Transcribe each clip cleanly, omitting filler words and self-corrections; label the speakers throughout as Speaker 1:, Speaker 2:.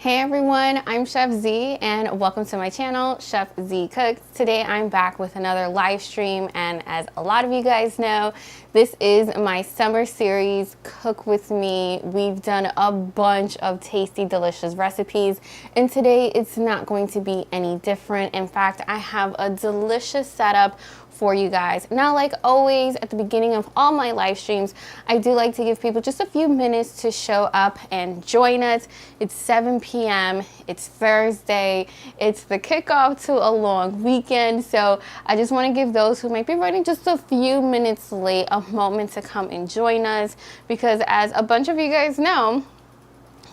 Speaker 1: Hey everyone, I'm Chef Zee and welcome to my channel, Chef Zee Cooks. Today I'm back with another live stream, and as a lot of you guys know, this is my summer series, Cook With Me. We've done a bunch of tasty, delicious recipes, and today it's not going to be any different. In fact, I have a delicious setup for you guys. Now, like always, at the beginning of all my live streams, I do like to give people just a few minutes to show up and join us. It's 7 p.m. It's Thursday. It's the kickoff to a long weekend. So I just want to give those who might be running just a few minutes late a moment to come and join us, because as a bunch of you guys know,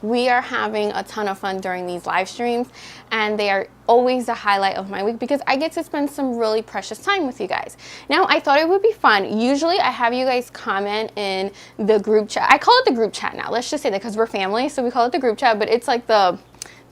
Speaker 1: we are having a ton of fun during these live streams, and they are always the highlight of my week because I get to spend some really precious time with you guys. Now, I thought it would be fun. Usually I have you guys comment in the group chat. I call it the group chat now. Let's just say that because we're family, so we call it the group chat, but it's like the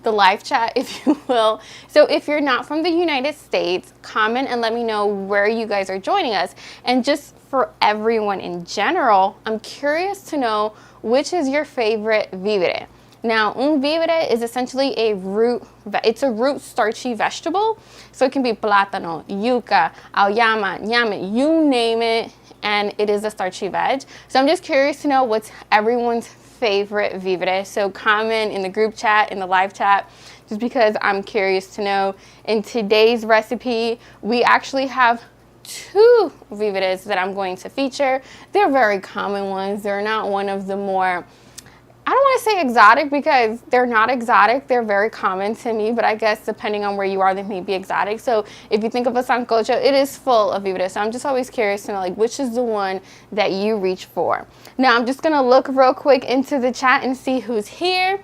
Speaker 1: live chat, if you will. So if you're not from the United States, comment and let me know where you guys are joining us. And just for everyone in general, I'm curious to know which is your favorite vivere. Now, un vivere is essentially a root, it's a root starchy vegetable. So it can be plátano, yuca, auyama, ñame, you name it, and it is a starchy veg. So I'm just curious to know what's everyone's favorite vivere. So comment in the group chat, in the live chat, just because I'm curious to know. In today's recipe, we actually have two viveres that I'm going to feature. They're very common ones. They're not one of the more, I don't want to say exotic because they're not exotic. They're very common to me, but I guess depending on where you are, they may be exotic. So if you think of a sancocho, it is full of viveres. So I'm just always curious to know, like, which is the one that you reach for. Now, I'm just going to look real quick into the chat and see who's here.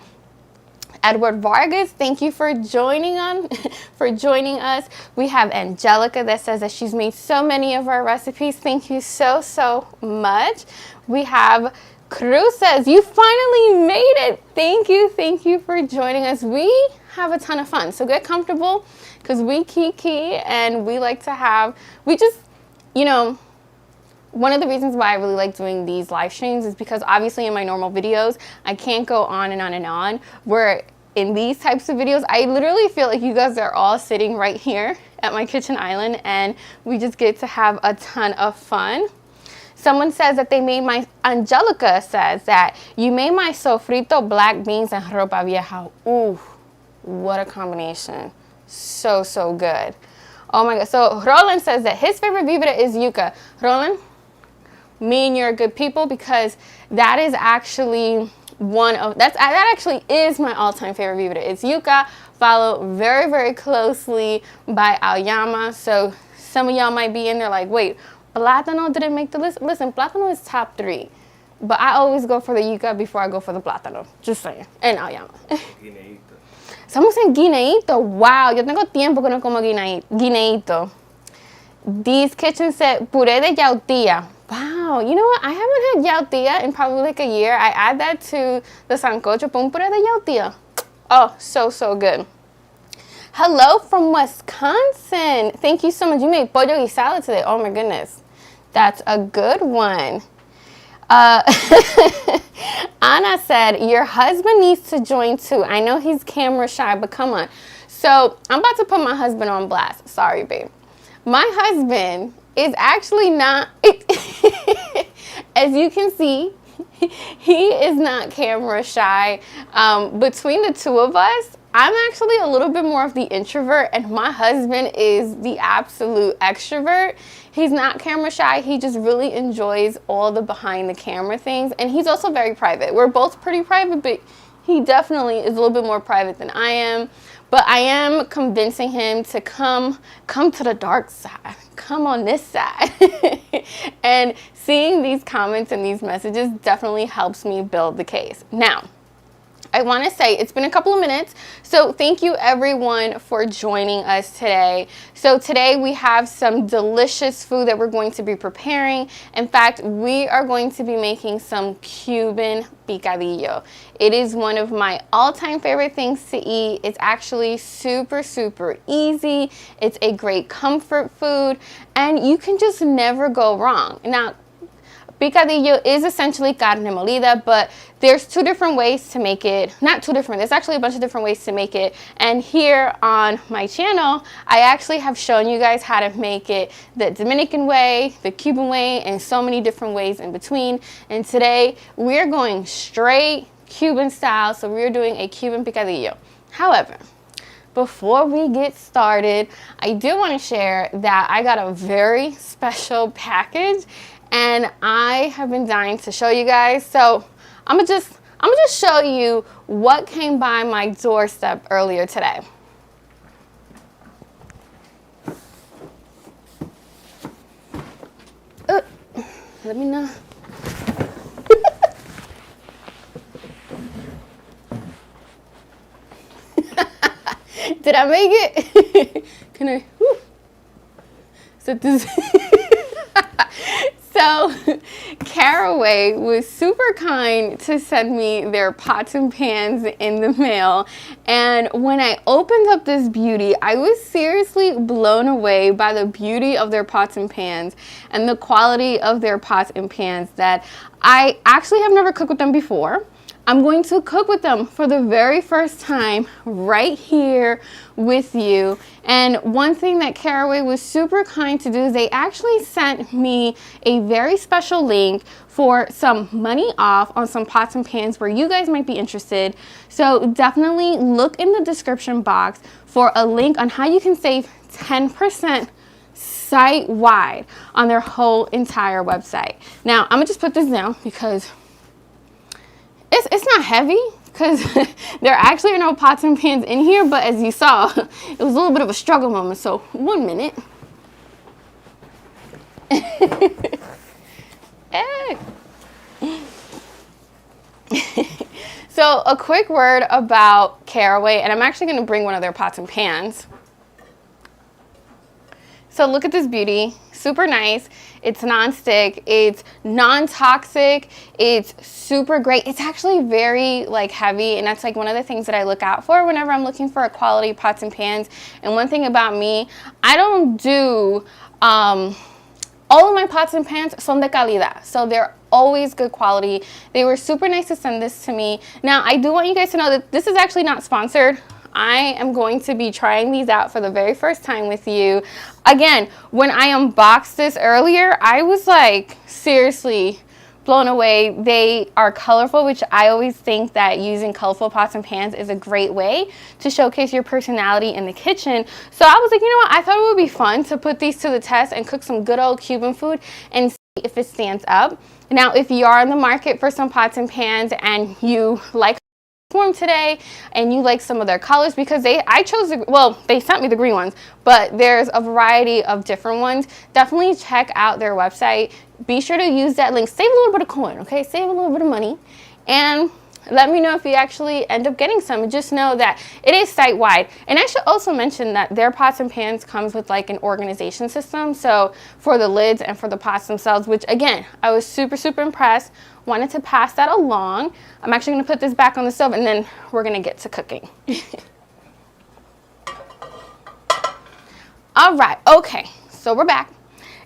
Speaker 1: Edward Vargas, thank you for joining us. We have Angelica that says that she's made so many of our recipes. Thank you so much. We have Cruz says, you finally made it. Thank you for joining us. We have a ton of fun, so get comfortable because we kiki and we like to have, we just, you know, one of the reasons why I really like doing these live streams is because obviously in my normal videos, I can't go on and on and on, where in these types of videos, I literally feel like you guys are all sitting right here at my kitchen island and we just get to have a ton of fun. Someone says that they made my, Angelica says that you made my sofrito, black beans, and ropa vieja. Ooh, what a combination. So good. Oh my God. So Roland says that his favorite vivere is yuca. Roland, me and you're good people, because that is actually that actually is my all-time favorite vivere. It's yuca, followed very closely by auyama. So some of y'all might be in there like, wait, plátano didn't make the list. Listen, plátano is top 3, but I always go for the yuca before I go for the plátano. Just saying. And auyama.
Speaker 2: Guineíto.
Speaker 1: Estamos en guineíto. Wow, yo tengo tiempo que no como guineíto. These kitchen said puré de yautía. Wow, you know what? I haven't had yautía in probably like a year. I add that to the sancocho, pum puré de yautía. Oh, so good. Hello from Wisconsin. Thank you so much. You made pollo guisado today. Oh my goodness. That's a good one. Anna said, your husband needs to join too. I know he's camera shy, but come on. So I'm about to put my husband on blast. Sorry, babe. My husband is actually not, as you can see, he is not camera shy. Between the two of us, I'm actually a little bit more of the introvert, and my husband is the absolute extrovert. He's not camera shy. He just really enjoys all the behind the camera things, and he's also very private. We're both pretty private, but he definitely is a little bit more private than I am. But I am convincing him to come to the dark side. Come on this side. And seeing these comments and these messages definitely helps me build the case. Now, I want to say it's been a couple of minutes, so thank you everyone for joining us today. So today we have some delicious food that we're going to be preparing. In fact, we are going to be making some Cuban picadillo. It is one of my all-time favorite things to eat. It's actually super easy. It's a great comfort food, and you can just never go wrong. Now, picadillo is essentially carne molida, but there's two different ways to make it. Not two different, there's actually a bunch of different ways to make it. And here on my channel, I actually have shown you guys how to make it the Dominican way, the Cuban way, and so many different ways in between. And today we're going straight Cuban style, so we're doing a Cuban picadillo. However, before we get started, I do want to share that I got a very special package and I have been dying to show you guys. So I'm gonna just show you what came by my doorstep earlier today. Let me know. Did I make it? Can I? Whew. So this. So Caraway was super kind to send me their pots and pans in the mail, and when I opened up this beauty, I was seriously blown away by the beauty of their pots and pans and the quality of their pots and pans that I actually have never cooked with them before. I'm going to cook with them for the very first time right here with you. And one thing that Caraway was super kind to do is they actually sent me a very special link for some money off on some pots and pans where you guys might be interested. So definitely look in the description box for a link on how you can save 10% site-wide on their whole entire website. Now, I'm gonna just put this down because it's not heavy, because there actually are no pots and pans in here, but as you saw, it was a little bit of a struggle moment, so 1 minute. Hey. So a quick word about Caraway, and I'm actually going to bring one of their pots and pans. So look at this beauty, super nice. It's non-stick, it's non-toxic, it's super great. It's actually very like heavy, and that's like one of the things that I look out for whenever I'm looking for a quality pots and pans. And one thing about me, I don't do, all of my pots and pans son de calidad. So they're always good quality. They were super nice to send this to me. Now, I do want you guys to know that this is actually not sponsored. I am going to be trying these out for the very first time with you. Again, when I unboxed this earlier, I was like seriously blown away. They are colorful, which I always think that using colorful pots and pans is a great way to showcase your personality in the kitchen. So I was like, you know what? I thought it would be fun to put these to the test and cook some good old Cuban food and see if it stands up. Now, if you are in the market for some pots and pans and you like form today and you like some of their colors, because they sent me the green ones, but there's a variety of different ones. Definitely check out their website. Be sure to use that link. Save a little bit of coin, okay? Save a little bit of money, and let me know if you actually end up getting some. Just know that it is site-wide. And I should also mention that their pots and pans comes with like an organization system, so for the lids and for the pots themselves, which again, I was super, super impressed. Wanted to pass that along. I'm actually gonna put this back on the stove and then we're gonna get to cooking. All right, okay, so we're back.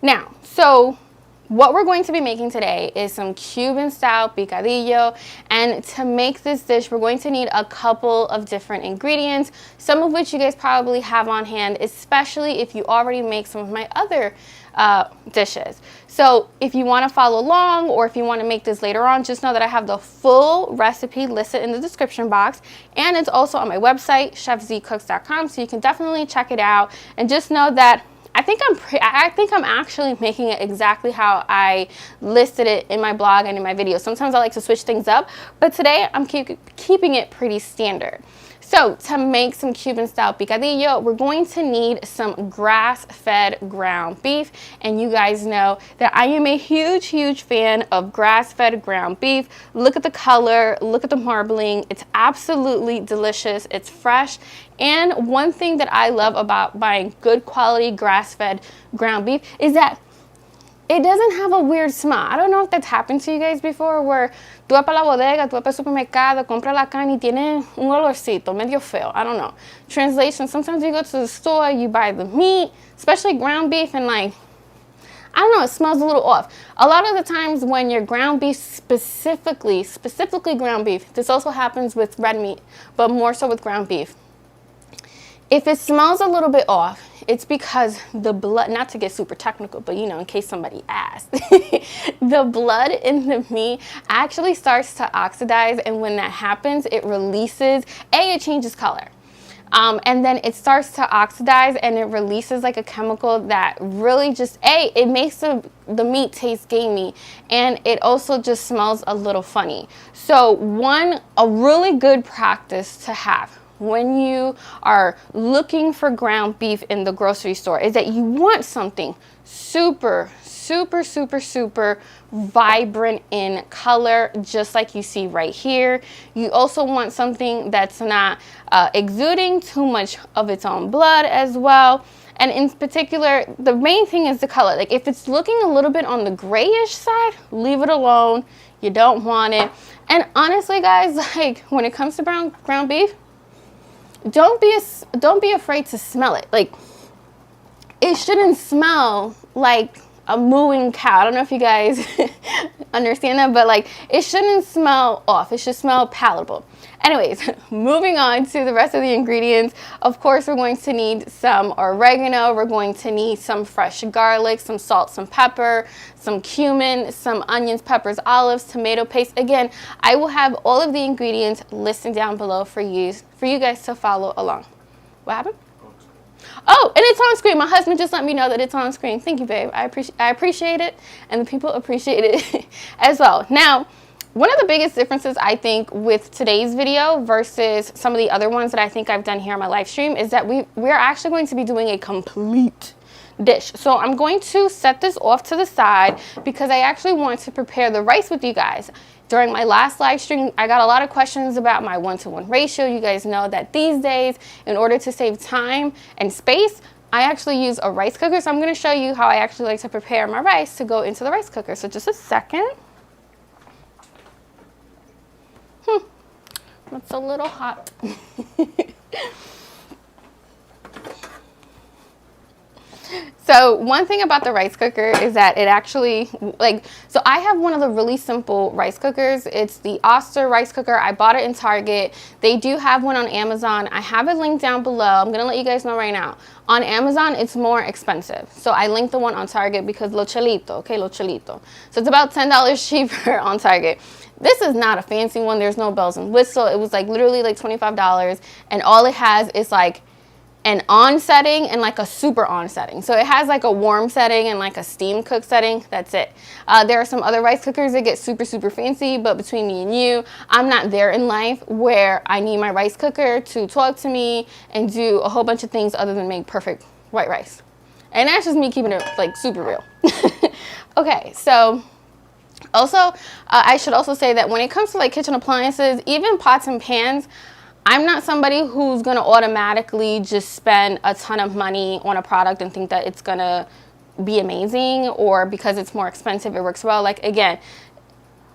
Speaker 1: Now, so what we're going to be making today is some Cuban style picadillo, and to make this dish, we're going to need a couple of different ingredients, some of which you guys probably have on hand, especially if you already make some of my other dishes. So if you want to follow along, or if you want to make this later on, just know that I have the full recipe listed in the description box, and it's also on my website, chefzcooks.com, so you can definitely check it out. And just know that I think I'm actually making it exactly how I listed it in my blog and in my video. Sometimes I like to switch things up, but today I'm keeping it pretty standard. So to make some Cuban style picadillo, we're going to need some grass-fed ground beef. And you guys know that I am a huge, huge fan of grass-fed ground beef. Look at the color, look at the marbling. It's absolutely delicious. It's fresh. And one thing that I love about buying good quality grass-fed ground beef is that it doesn't have a weird smell. I don't know if that's happened to you guys before, where tú vas para la bodega, tú vas para el supermercado, compras la carne y tiene un olorcito medio feo. I don't know. Translation, sometimes you go to the store, you buy the meat, especially ground beef, and like, I don't know, it smells a little off. A lot of the times when your ground beef, specifically ground beef, this also happens with red meat, but more so with ground beef. If it smells a little bit off, it's because the blood, not to get super technical, but you know, in case somebody asked, the blood in the meat actually starts to oxidize, and when that happens, it releases, it changes color. And then it starts to oxidize and it releases like a chemical that really just, it makes the meat taste gamey, and it also just smells a little funny. So a really good practice to have when you are looking for ground beef in the grocery store is that you want something super vibrant in color, just like you see right here. You also want something that's not exuding too much of its own blood as well. And in particular, the main thing is the color. Like if it's looking a little bit on the grayish side, leave it alone. You don't want it. And honestly, guys, like when it comes to ground beef, don't be afraid to smell it. Like it shouldn't smell like a mooing cow. I don't know if you guys understand that, but like it shouldn't smell off. It should smell palatable. Anyways, moving on to the rest of the ingredients. Of course, we're going to need some oregano. We're going to need some fresh garlic, some salt, some pepper, some cumin, some onions, peppers, olives, tomato paste. Again, I will have all of the ingredients listed down below for you guys to follow along. What happened? Oh, and it's on screen. My husband just let me know that it's on screen. Thank you, babe. I appreciate it, and the people appreciate it as well. Now, one of the biggest differences I think with today's video versus some of the other ones that I think I've done here on my live stream is that we're actually going to be doing a complete dish. So I'm going to set this off to the side because I actually want to prepare the rice with you guys. During my last live stream, I got a lot of questions about my 1-to-1 ratio. You guys know that these days, in order to save time and space, I actually use a rice cooker. So I'm going to show you how I actually like to prepare my rice to go into the rice cooker. So just a second. It's a little hot. So one thing about the rice cooker is that it actually, so I have one of the really simple rice cookers. It's the Oster rice cooker. I bought it in Target. They do have one on Amazon. I have it linked down below. I'm going to let you guys know right now. On Amazon, it's more expensive. So I linked the one on Target because lo chelito, okay, lo chelito. So it's about $10 cheaper on Target. This is not a fancy one. There's no bells and whistles. It was like literally like $25, and all it has is like an on setting and like a super on setting. So it has like a warm setting and like a steam cook setting. That's it. There are some other rice cookers that get super fancy, but between me and you, I'm not there in life where I need my rice cooker to talk to me and do a whole bunch of things other than make perfect white rice. And that's just me keeping it like super real. Okay, so also, I should also say that when it comes to like kitchen appliances, even pots and pans, I'm not somebody who's going to automatically just spend a ton of money on a product and think that it's going to be amazing, or because it's more expensive, it works well. Like, again,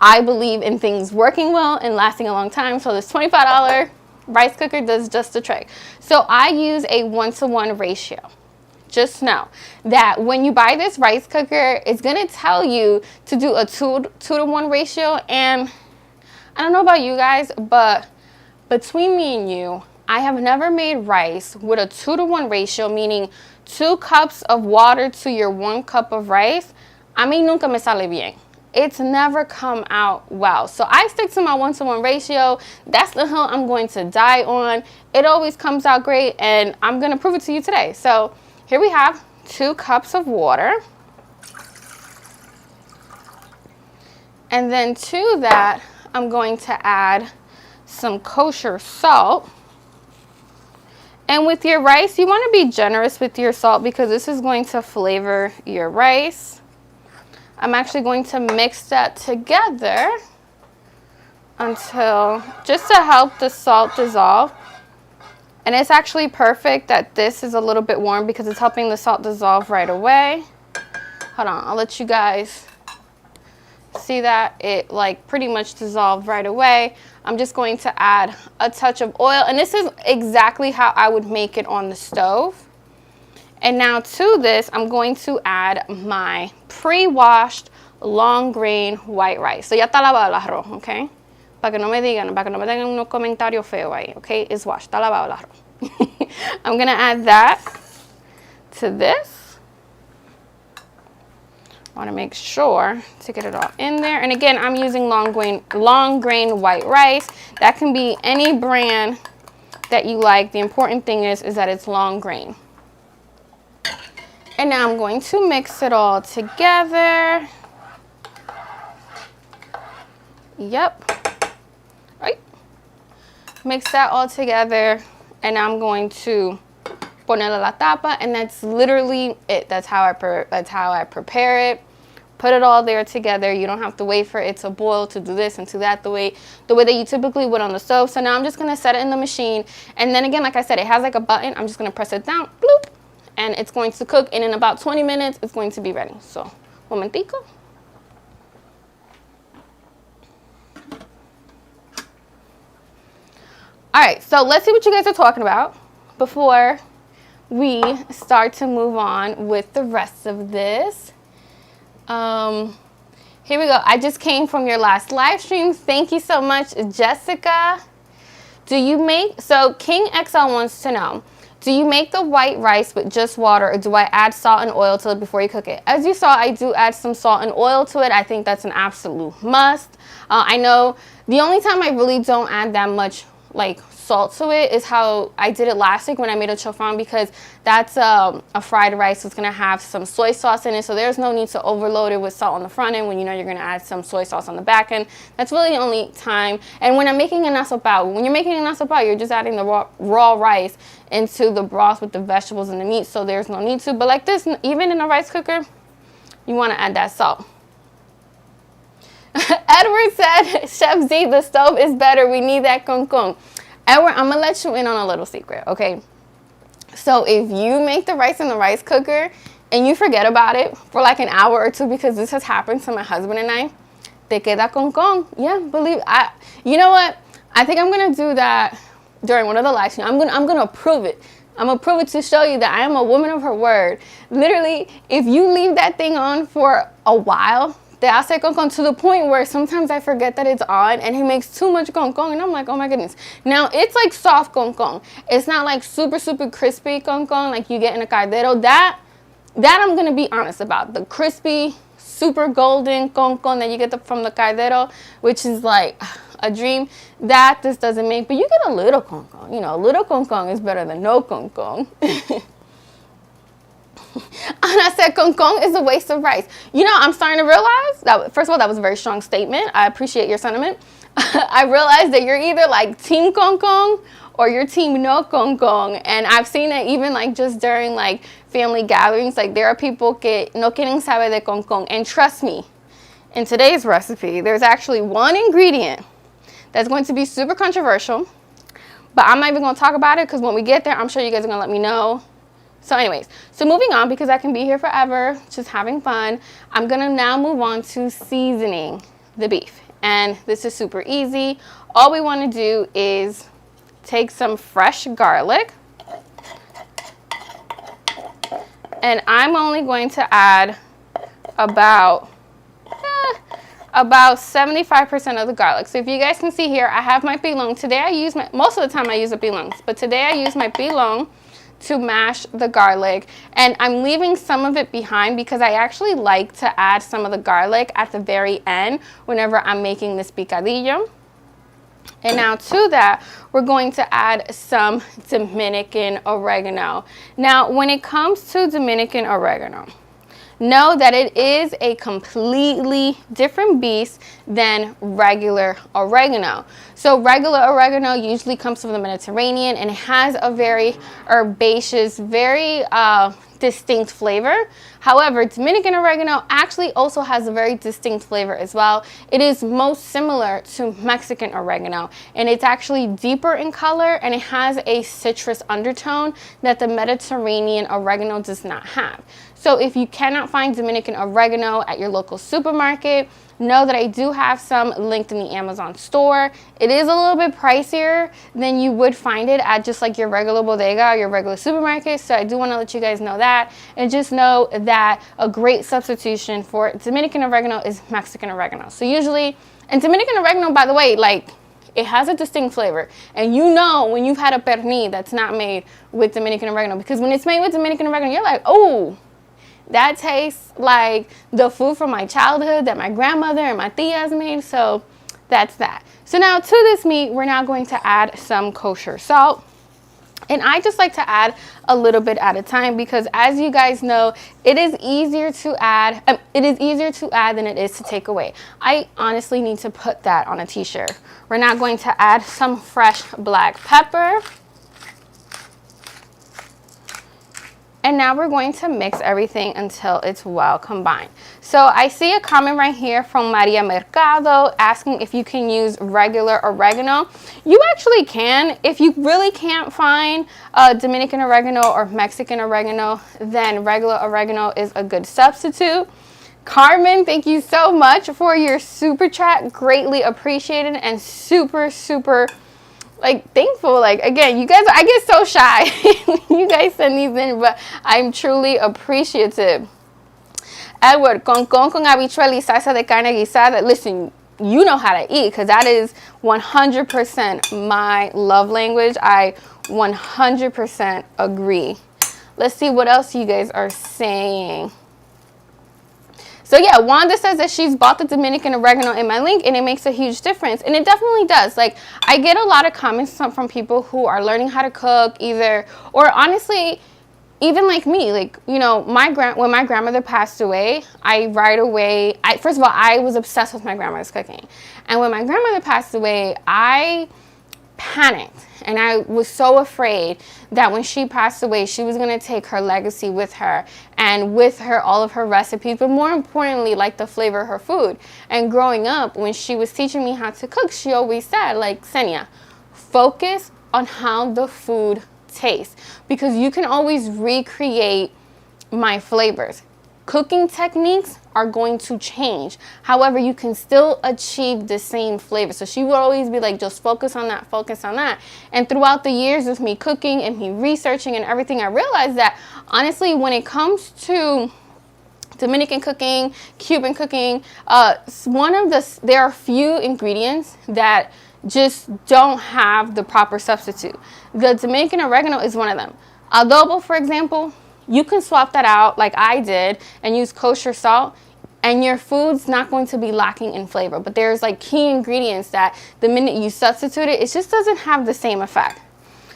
Speaker 1: I believe in things working well and lasting a long time. So this $25 rice cooker does just the trick. So I use a 1-to-1 ratio. Just know that when you buy this rice cooker, it's going to tell you to do a 2-to-1 ratio. And I don't know about you guys, but between me and you, I have never made rice with a 2-to-1 ratio, meaning 2 cups of water to your 1 cup of rice. A mí nunca me sale bien. It's never come out well. So I stick to my 1-to-1 ratio. That's the hill I'm going to die on. It always comes out great, and I'm going to prove it to you today. So here we have 2 cups of water. And then to that, I'm going to add some kosher salt. And with your rice, you want to be generous with your salt because this is going to flavor your rice. I'm actually going to mix that together until, just to help the salt dissolve. And it's actually perfect that this is a little bit warm because it's helping the salt dissolve right away. Hold on, I'll let you guys see that. It like pretty much dissolved right away. I'm just going to add a touch of oil. And this is exactly how I would make it on the stove. And now to this, I'm going to add my pre-washed long grain white rice. So ya está lavado el arroz, okay? Para que no me digan, para que no me tengan unos comentarios feos ahí, okay? It's washed, está lavado el arroz. I'm gonna add that to this. I want to make sure to get it all in there. And again, I'm using long grain white rice. That can be any brand that you like. The important thing is that it's long grain. And now I'm going to mix it all together. Yep. Right. Mix that all together. And I'm going to ponerle la tapa, and that's literally it. That's how I prepare it. Put it all there together. You don't have to wait for it to boil to do this and to that the way that you typically would on the stove. So now I'm just gonna set it in the machine, and then again, like I said, it has like a button. I'm just gonna press it down, bloop, and it's going to cook, and in about 20 minutes it's going to be ready. So momentico. All right, so let's see what you guys are talking about before we start to move on with the rest of this. Here we go. I just came from your last live stream. Thank you so much, Jessica. So King XL wants to know, do you make the white rice with just water, or do I add salt and oil to it before you cook it? As you saw, I do add some salt and oil to it. I think that's an absolute must. I know the only time I really don't add that much like salt to it is how I did it last week when I made a chofan, because that's a fried rice. It's going to have some soy sauce in it, so there's no need to overload it with salt on the front end when you know you're going to add some soy sauce on the back end. That's really the only time. And when I'm making an asopao, you're just adding the raw rice into the broth with the vegetables and the meat, so there's no need to. But like this, even in a rice cooker, you want to add that salt. Edward said, Chef Zee, the stove is better. We need that con con. Edward, I'm going to let you in on a little secret, okay? So if you make the rice in the rice cooker and you forget about it for like an hour or two, because this has happened to my husband and I, te queda con con. Yeah, you know what? I think I'm going to do that during one of the live streams. I'm going to prove it. I'm going to prove it to show you that I am a woman of her word. Literally, if you leave that thing on for a while, te hace con con, to the point where sometimes I forget that it's on and he makes too much con con, and I'm like, oh my goodness. Now it's like soft con con. It's not like super crispy con con like you get in a caldero. That I'm gonna be honest about. The crispy, super golden con con that you get from the caldero, which is like a dream, that this doesn't make. But you get a little con con. You know, a little con con is better than no con con. And I said, con con is a waste of rice. You know, I'm starting to realize that, first of all, that was a very strong statement. I appreciate your sentiment. I realized that you're either like team con con or you're team no con con. And I've seen it even like just during like family gatherings. Like there are people que no quieren saber de con con. And trust me, in today's recipe, there's actually one ingredient that's going to be super controversial. But I'm not even going to talk about it, because when we get there, I'm sure you guys are going to let me know. So anyways, so moving on, because I can be here forever just having fun, I'm going to now move on to seasoning the beef. And this is super easy. All we want to do is take some fresh garlic. And I'm only going to add about 75% of the garlic. So if you guys can see here, I have my pilon. Today most of the time I use a pilon, but today I use my pilon to mash the garlic, and I'm leaving some of it behind because I actually like to add some of the garlic at the very end whenever I'm making this picadillo. And now to that, we're going to add some Dominican oregano. Now, when it comes to Dominican oregano, know that it is a completely different beast than regular oregano. So regular oregano usually comes from the Mediterranean, and it has a very herbaceous, very distinct flavor. However, Dominican oregano actually also has a very distinct flavor as well. It is most similar to Mexican oregano, and it's actually deeper in color, and it has a citrus undertone that the Mediterranean oregano does not have. So if you cannot find Dominican oregano at your local supermarket, know that I do have some linked in the Amazon store. It is a little bit pricier than you would find it at just like your regular bodega or your regular supermarket. So I do want to let you guys know that. And just know that a great substitution for Dominican oregano is Mexican oregano. So usually, and Dominican oregano, by the way, like, it has a distinct flavor. And you know when you've had a pernil that's not made with Dominican oregano. Because when it's made with Dominican oregano, you're like, oh, that tastes like the food from my childhood that my grandmother and my tias made. So that's that. So now to this meat, we're now going to add some kosher salt. And I just like to add a little bit at a time because, as you guys know, it is easier to add than it is to take away. I honestly need to put that on a t-shirt. We're now going to add some fresh black pepper. And now we're going to mix everything until it's well combined. So I see a comment right here from Maria Mercado asking if you can use regular oregano. You actually can. If you really can't find Dominican oregano or Mexican oregano, then regular oregano is a good substitute. Carmen, thank you so much for your super chat. Greatly appreciated and super, super like thankful. Like, again, you guys, I get so shy when you guys send these in, but I'm truly appreciative. Edward, con habichuela y salsa de carne guisada. Listen, you know how to eat because that is 100% my love language. I 100% agree. Let's see what else you guys are saying. So yeah, Wanda says that she's bought the Dominican oregano in my link and it makes a huge difference. And it definitely does. Like, I get a lot of comments from people who are learning how to cook either, or honestly, even like me, like, you know, when my grandmother passed away, first of all, I was obsessed with my grandmother's cooking. And when my grandmother passed away, I panicked. And I was so afraid that when she passed away, she was going to take her legacy with her, and with her, all of her recipes, but more importantly, like the flavor of her food. And growing up, when she was teaching me how to cook, she always said, like, Senia, focus on how the food tastes, because you can always recreate my flavors. Cooking techniques are going to change. However, you can still achieve the same flavor. So she would always be like, just focus on that, focus on that. And throughout the years of me cooking and me researching and everything, I realized that honestly, when it comes to Dominican cooking, Cuban cooking, there are few ingredients that just don't have the proper substitute. The Dominican oregano is one of them. Adobo, for example, you can swap that out like I did and use kosher salt, and your food's not going to be lacking in flavor. But there's like key ingredients that the minute you substitute it, it just doesn't have the same effect.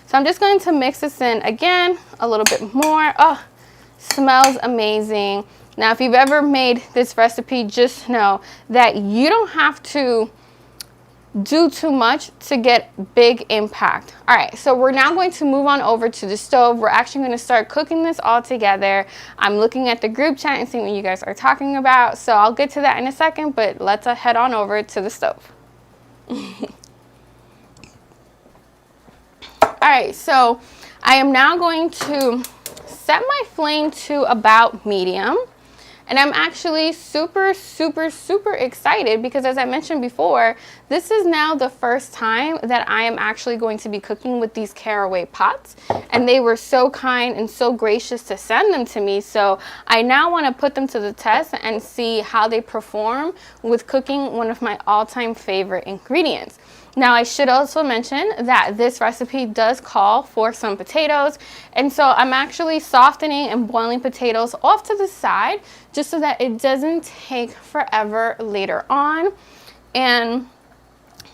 Speaker 1: So I'm just going to mix this in again a little bit more. Oh, smells amazing. Now, if you've ever made this recipe, just know that you don't have to do too much to get big impact. All right, so we're now going to move on over to the stove. We're actually going to start cooking this all together. I'm looking at the group chat and seeing what you guys are talking about, so I'll get to that in a second, but let's head on over to the stove. All right, so I am now going to set my flame to about medium. And I'm actually super, super, super excited because, as I mentioned before, this is now the first time that I am actually going to be cooking with these caraway pots. And they were so kind and so gracious to send them to me. So I now want to put them to the test and see how they perform with cooking one of my all-time favorite ingredients. Now, I should also mention that this recipe does call for some potatoes, and so I'm actually softening and boiling potatoes off to the side just so that it doesn't take forever later on, and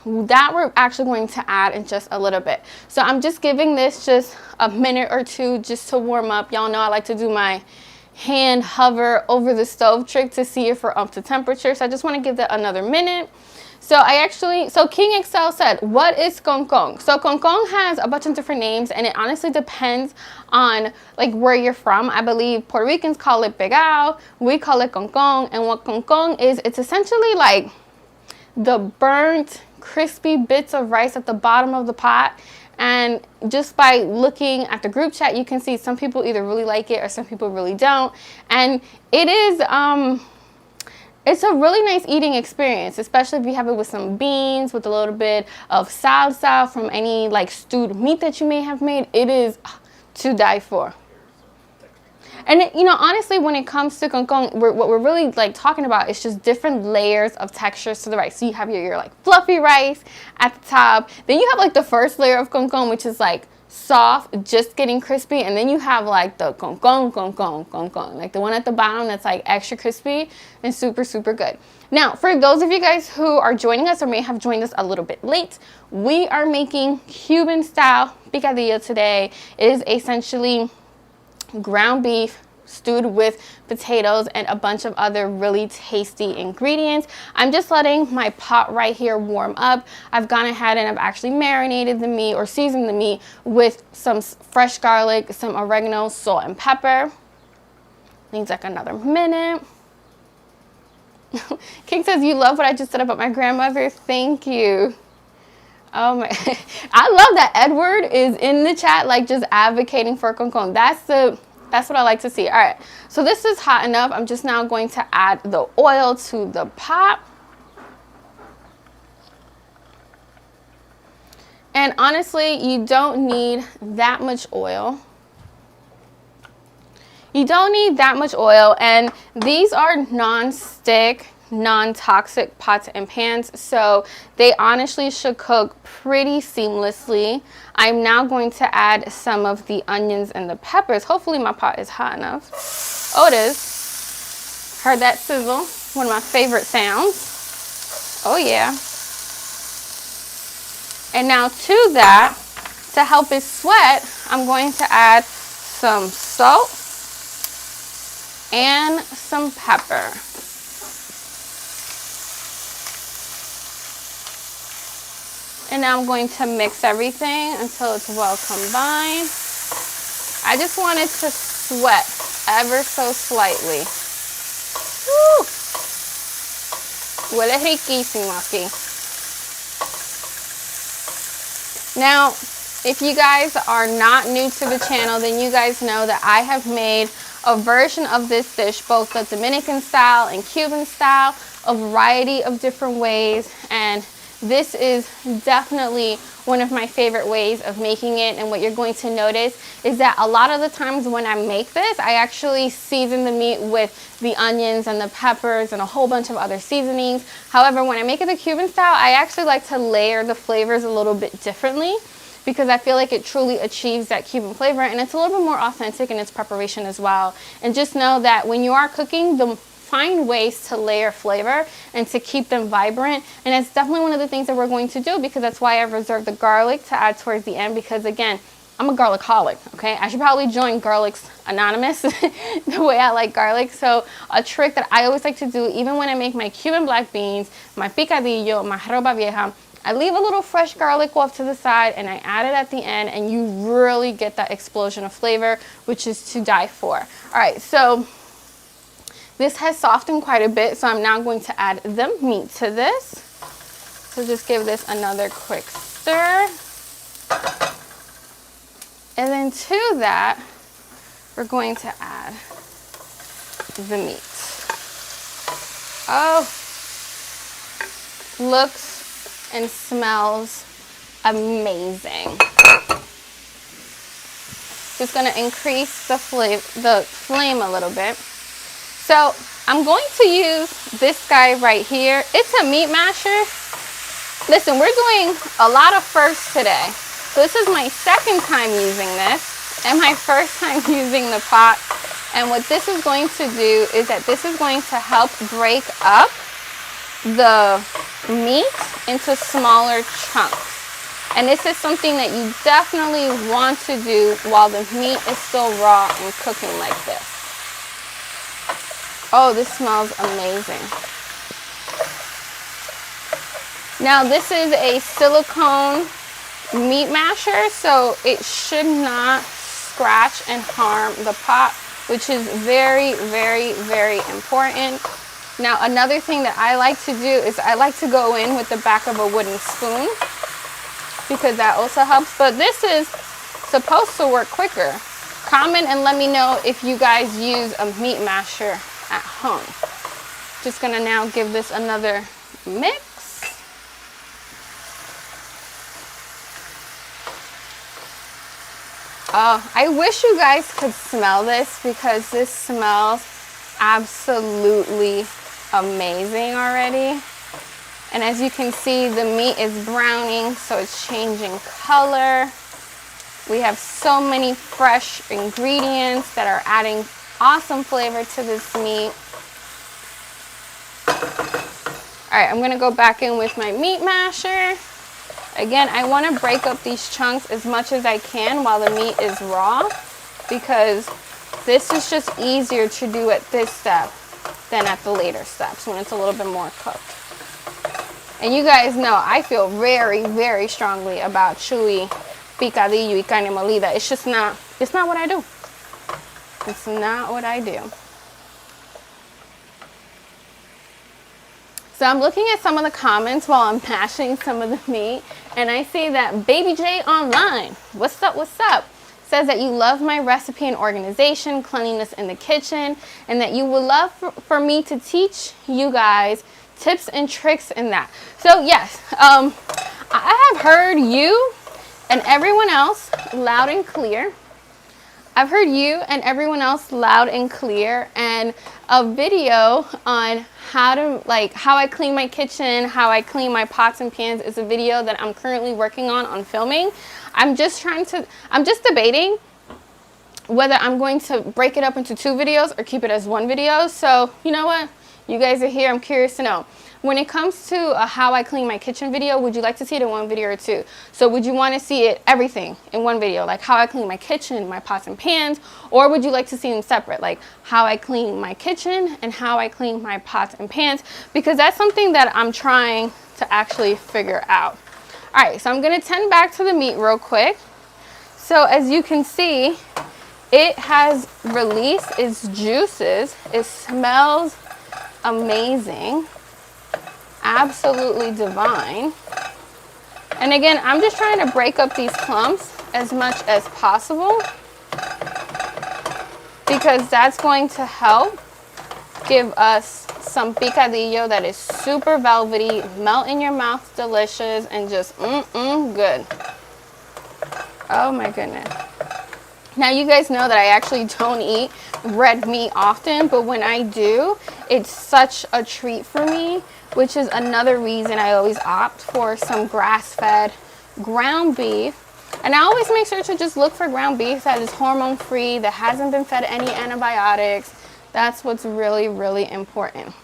Speaker 1: that we're actually going to add in just a little bit. So I'm just giving this just a minute or two just to warm up. Y'all know I like to do my hand hover over the stove trick to see if we're up to temperature, so I just want to give that another minute. So King Excel said, what is concon? So concon has a bunch of different names, and it honestly depends on like where you're from. I believe Puerto Ricans call it pegao, we call it concon, and what concon is, it's essentially like the burnt, crispy bits of rice at the bottom of the pot, And just by looking at the group chat, you can see some people either really like it or some people really don't. And it is, it's a really nice eating experience, especially if you have it with some beans, with a little bit of salsa from any like stewed meat that you may have made. It is to die for. And you know, honestly, when it comes to concon, what we're really like talking about is just different layers of textures to the rice. So you have your like fluffy rice at the top. Then you have like the first layer of concon, which is like soft, just getting crispy. And then you have like the concon, like the one at the bottom that's like extra crispy and super, super good. Now, for those of you guys who are joining us or may have joined us a little bit late, we are making Cuban style picadillo today. It is essentially ground beef stewed with potatoes and a bunch of other really tasty ingredients. I'm just letting my pot right here warm up. I've gone ahead and I've actually marinated the meat or seasoned the meat with some fresh garlic, some oregano, salt, and pepper. Needs like another minute. King says, you love what I just said about my grandmother. Thank you. Oh my, I love that Edward is in the chat, like just advocating for concon. That's what I like to see. All right, so this is hot enough. I'm just now going to add the oil to the pot. And honestly, you don't need that much oil. You don't need that much oil, and these are non-stick, non-toxic pots and pans, so they honestly should cook pretty seamlessly. I'm now going to add some of the onions and the peppers. Hopefully my pot is hot enough. Oh, it is. Heard that sizzle? One of my favorite sounds. Oh yeah. And now to that, to help it sweat, I'm going to add some salt and some pepper. And now I'm going to mix everything until it's well combined. I just want it to sweat ever so slightly. Woo! Huele riquísimo aquí. Now, if you guys are not new to the channel, then you guys know that I have made a version of this dish, both the Dominican style and Cuban style, a variety of different ways, and this is definitely one of my favorite ways of making it. And what you're going to notice is that a lot of the times when I make this, I actually season the meat with the onions and the peppers and a whole bunch of other seasonings. However, when I make it the Cuban style, I actually like to layer the flavors a little bit differently, because I feel like it truly achieves that Cuban flavor, and it's a little bit more authentic in its preparation as well. And just know that when you are cooking, find ways to layer flavor and to keep them vibrant. And it's definitely one of the things that we're going to do, because that's why I've reserved the garlic to add towards the end, because again, I'm a garlic-holic, okay? I should probably join Garlics Anonymous, the way I like garlic. So a trick that I always like to do, even when I make my Cuban black beans, my picadillo, my ropa vieja, I leave a little fresh garlic off to the side and I add it at the end, and you really get that explosion of flavor, which is to die for. All right, so this has softened quite a bit, so I'm now going to add the meat to this. So just give this another quick stir. And then to that, we're going to add the meat. Oh, looks and smells amazing. Just gonna increase the flame a little bit. So I'm going to use this guy right here. It's a meat masher. Listen, we're doing a lot of firsts today. So this is my second time using this and my first time using the pot. And what this is going to do is that this is going to help break up the meat into smaller chunks. And this is something that you definitely want to do while the meat is still raw and cooking like this. Oh, this smells amazing. Now this is a silicone meat masher, so it should not scratch and harm the pot, which is very, very, very important. Now another thing that I like to do is I like to go in with the back of a wooden spoon because that also helps. But this is supposed to work quicker. Comment and let me know if you guys use a meat masher at home. Just gonna now give this another mix. Oh, I wish you guys could smell this because this smells absolutely amazing already. And as you can see, the meat is browning, so it's changing color. We have so many fresh ingredients that are adding awesome flavor to this meat. All right, I'm gonna go back in with my meat masher. Again, I wanna break up these chunks as much as I can while the meat is raw, because this is just easier to do at this step than at the later steps when it's a little bit more cooked. And you guys know I feel very, very strongly about chewy picadillo y carne molida. It's just not, it's not what I do. It's not what I do. So I'm looking at some of the comments while I'm mashing some of the meat, and I see that Baby J Online, what's up, says that you love my recipe and organization, cleanliness in the kitchen, and that you would love for me to teach you guys tips and tricks in that. So yes, I have heard you and everyone else loud and clear. I've heard you and everyone else loud and clear, and a video on how I clean my kitchen, how I clean my pots and pans is a video that I'm currently working on filming. I'm just debating whether I'm going to break it up into 2 videos or keep it as 1 video. So you know what? You guys are here. I'm curious to know. When it comes to a how I clean my kitchen video, would you like to see it in 1 video or 2? So would you want to see it, everything in 1 video, like how I clean my kitchen, my pots and pans, or would you like to see them separate, like how I clean my kitchen and how I clean my pots and pans? Because that's something that I'm trying to actually figure out. All right, so I'm going to tend back to the meat real quick. So as you can see, it has released its juices. It smells amazing. Absolutely divine. And again, I'm just trying to break up these clumps as much as possible, because that's going to help give us some picadillo that is super velvety, melt in your mouth, delicious, and just good. Oh my goodness. Now you guys know that I actually don't eat red meat often, but when I do, it's such a treat for me, which is another reason I always opt for some grass-fed ground beef. And I always make sure to just look for ground beef that is hormone-free, that hasn't been fed any antibiotics. That's what's really, really important.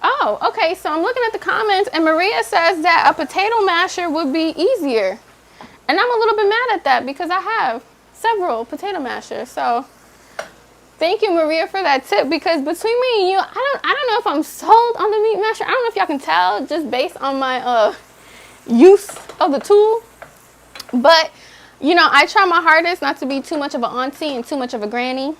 Speaker 1: Oh, okay, so I'm looking at the comments, and Maria says that a potato masher would be easier. And I'm a little bit mad at that because I have several potato mashers. So thank you, Maria, for that tip, because between me and you, I don't know if I'm sold on the meat masher. I don't know if y'all can tell just based on my use of the tool. But, you know, I try my hardest not to be too much of an auntie and too much of a granny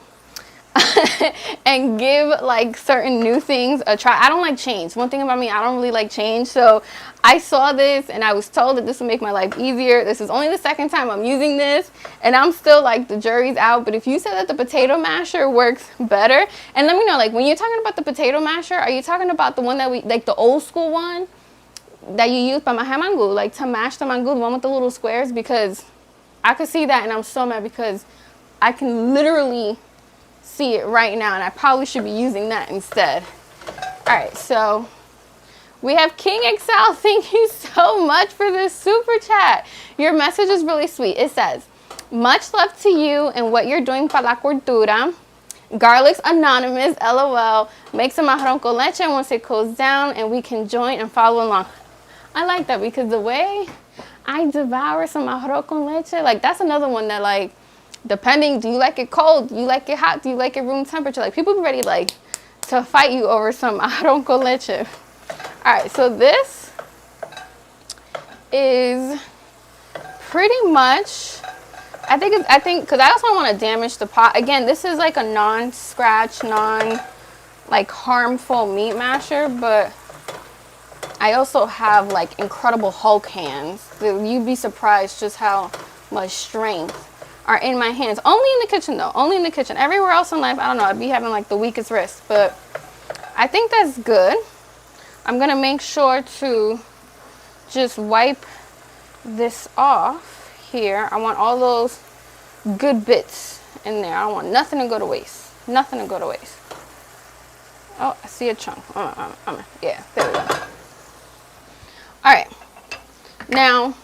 Speaker 1: and give like certain new things a try. I don't like change. One thing about me, I don't really like change. So I saw this and I was told that this would make my life easier. This is only the 2nd time I'm using this, and I'm still like, the jury's out. But if you said that the potato masher works better, and let me know, like, when you're talking about the potato masher, are you talking about the one that we, like the old school one that you use para majar mango, like to mash the mango, the one with the little squares? Because I could see that and I'm so mad because I can literally see it right now, and I probably should be using that instead. All right, so we have King Excel. Thank you so much for this super chat. Your message is really sweet. It says, much love to you and what you're doing para la cultura. Garlic's anonymous, LOL. Make some arroz con leche once it cools down and we can join and follow along. I like that because the way I devour some arroz con leche, like that's another one that, like, depending, do you like it cold? Do you like it hot? Do you like it room temperature? Like, people be ready like to fight you over some arroz con leche. All right, so this is pretty much, I think because I also don't want to damage the pot. Again, this is like a non-scratch, like harmful meat masher, but I also have like incredible Hulk hands. You'd be surprised just how much strength are in my hands. Only in the kitchen though, only in the kitchen. Everywhere else in life, I don't know, I'd be having like the weakest wrist, but I think that's good. I'm gonna make sure to just wipe this off here. I want all those good bits in there. I don't want nothing to go to waste. Nothing to go to waste. Oh, I see a chunk. Yeah, there we go. All right. Now,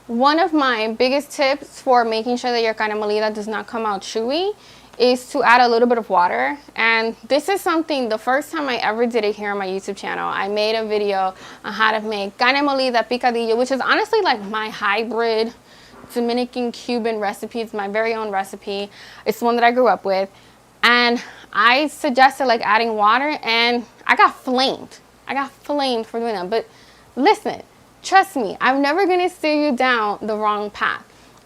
Speaker 1: one of my biggest tips for making sure that your carne molida does not come out chewy is to add a little bit of water. And this is something, the first time I ever did it here on my YouTube channel, I made a video on how to make carne molida picadillo, which is honestly like my hybrid Dominican Cuban recipe. It's my very own recipe. It's the one that I grew up with. And I suggested like adding water, and I got flamed. I got flamed for doing that. But listen, trust me, I'm never gonna steer you down the wrong path.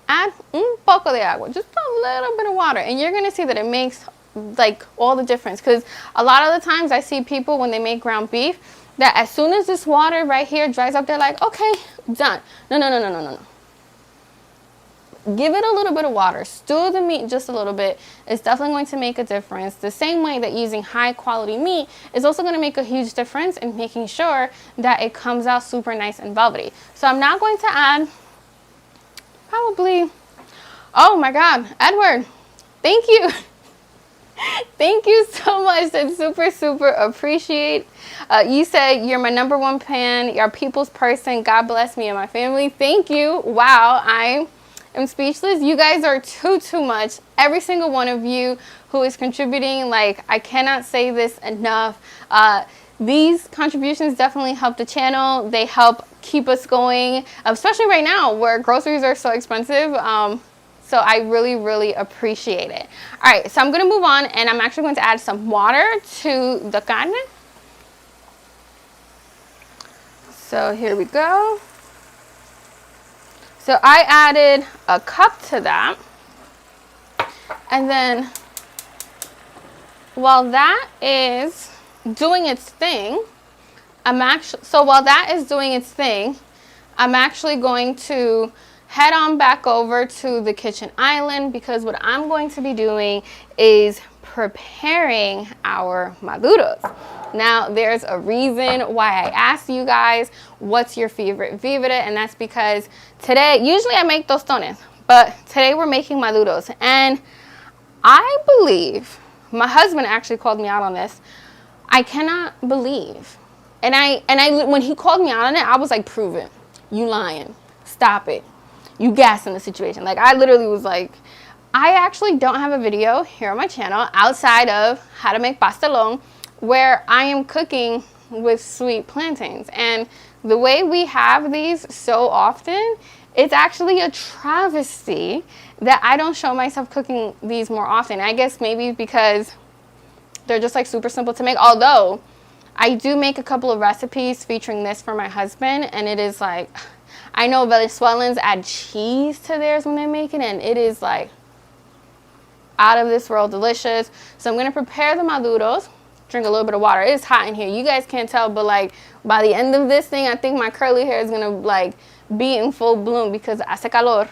Speaker 1: Add un poco de agua, just a little bit of water, and you're gonna see that it makes like all the difference. Because a lot of the times I see people when they make ground beef that as soon as this water right here dries up, they're like, okay, done. No. Give it a little bit of water, stew the meat just a little bit. It's definitely going to make a difference. The same way that using high quality meat is also going to make a huge difference in making sure that it comes out super nice and velvety. So I'm now going to add probably, oh my God, Edward, thank you. Thank you so much. That's super appreciate. You said you're my #1 fan, you're a people's person. God bless me and my family. Thank you. Wow, I'm speechless. You guys are too much. Every single one of you who is contributing, like, I cannot say this enough. These contributions definitely help the channel. They help keep us going, especially right now where groceries are so expensive. So I really appreciate it. All right, so I'm gonna move on, and I'm actually going to add some water to the carne. So here we go. So I added a cup to that, and then while that is doing its thing, I'm actually going to head on back over to the kitchen island, because what I'm going to be doing is preparing our maduros. Now, there's a reason why I asked you guys what's your favorite vivere, and that's because today, usually I make tostones, but today we're making maduros. And I believe, my husband actually called me out on this, I cannot believe, and I when he called me out on it, I was like, prove it, you lying, stop it, you gassing the situation. Like, I literally was like, I actually don't have a video here on my channel outside of how to make pastelón where I am cooking with sweet plantains. And the way we have these so often, it's actually a travesty that I don't show myself cooking these more often. I guess maybe because they're just like super simple to make, although I do make a couple of recipes featuring this for my husband, and it is like, I know Venezuelans add cheese to theirs when they make it, and it is like out of this world delicious. So I'm gonna prepare the maduros, drink a little bit of water. It's hot in here, you guys can't tell, but like by the end of this thing, I think my curly hair is gonna like be in full bloom because hace calor.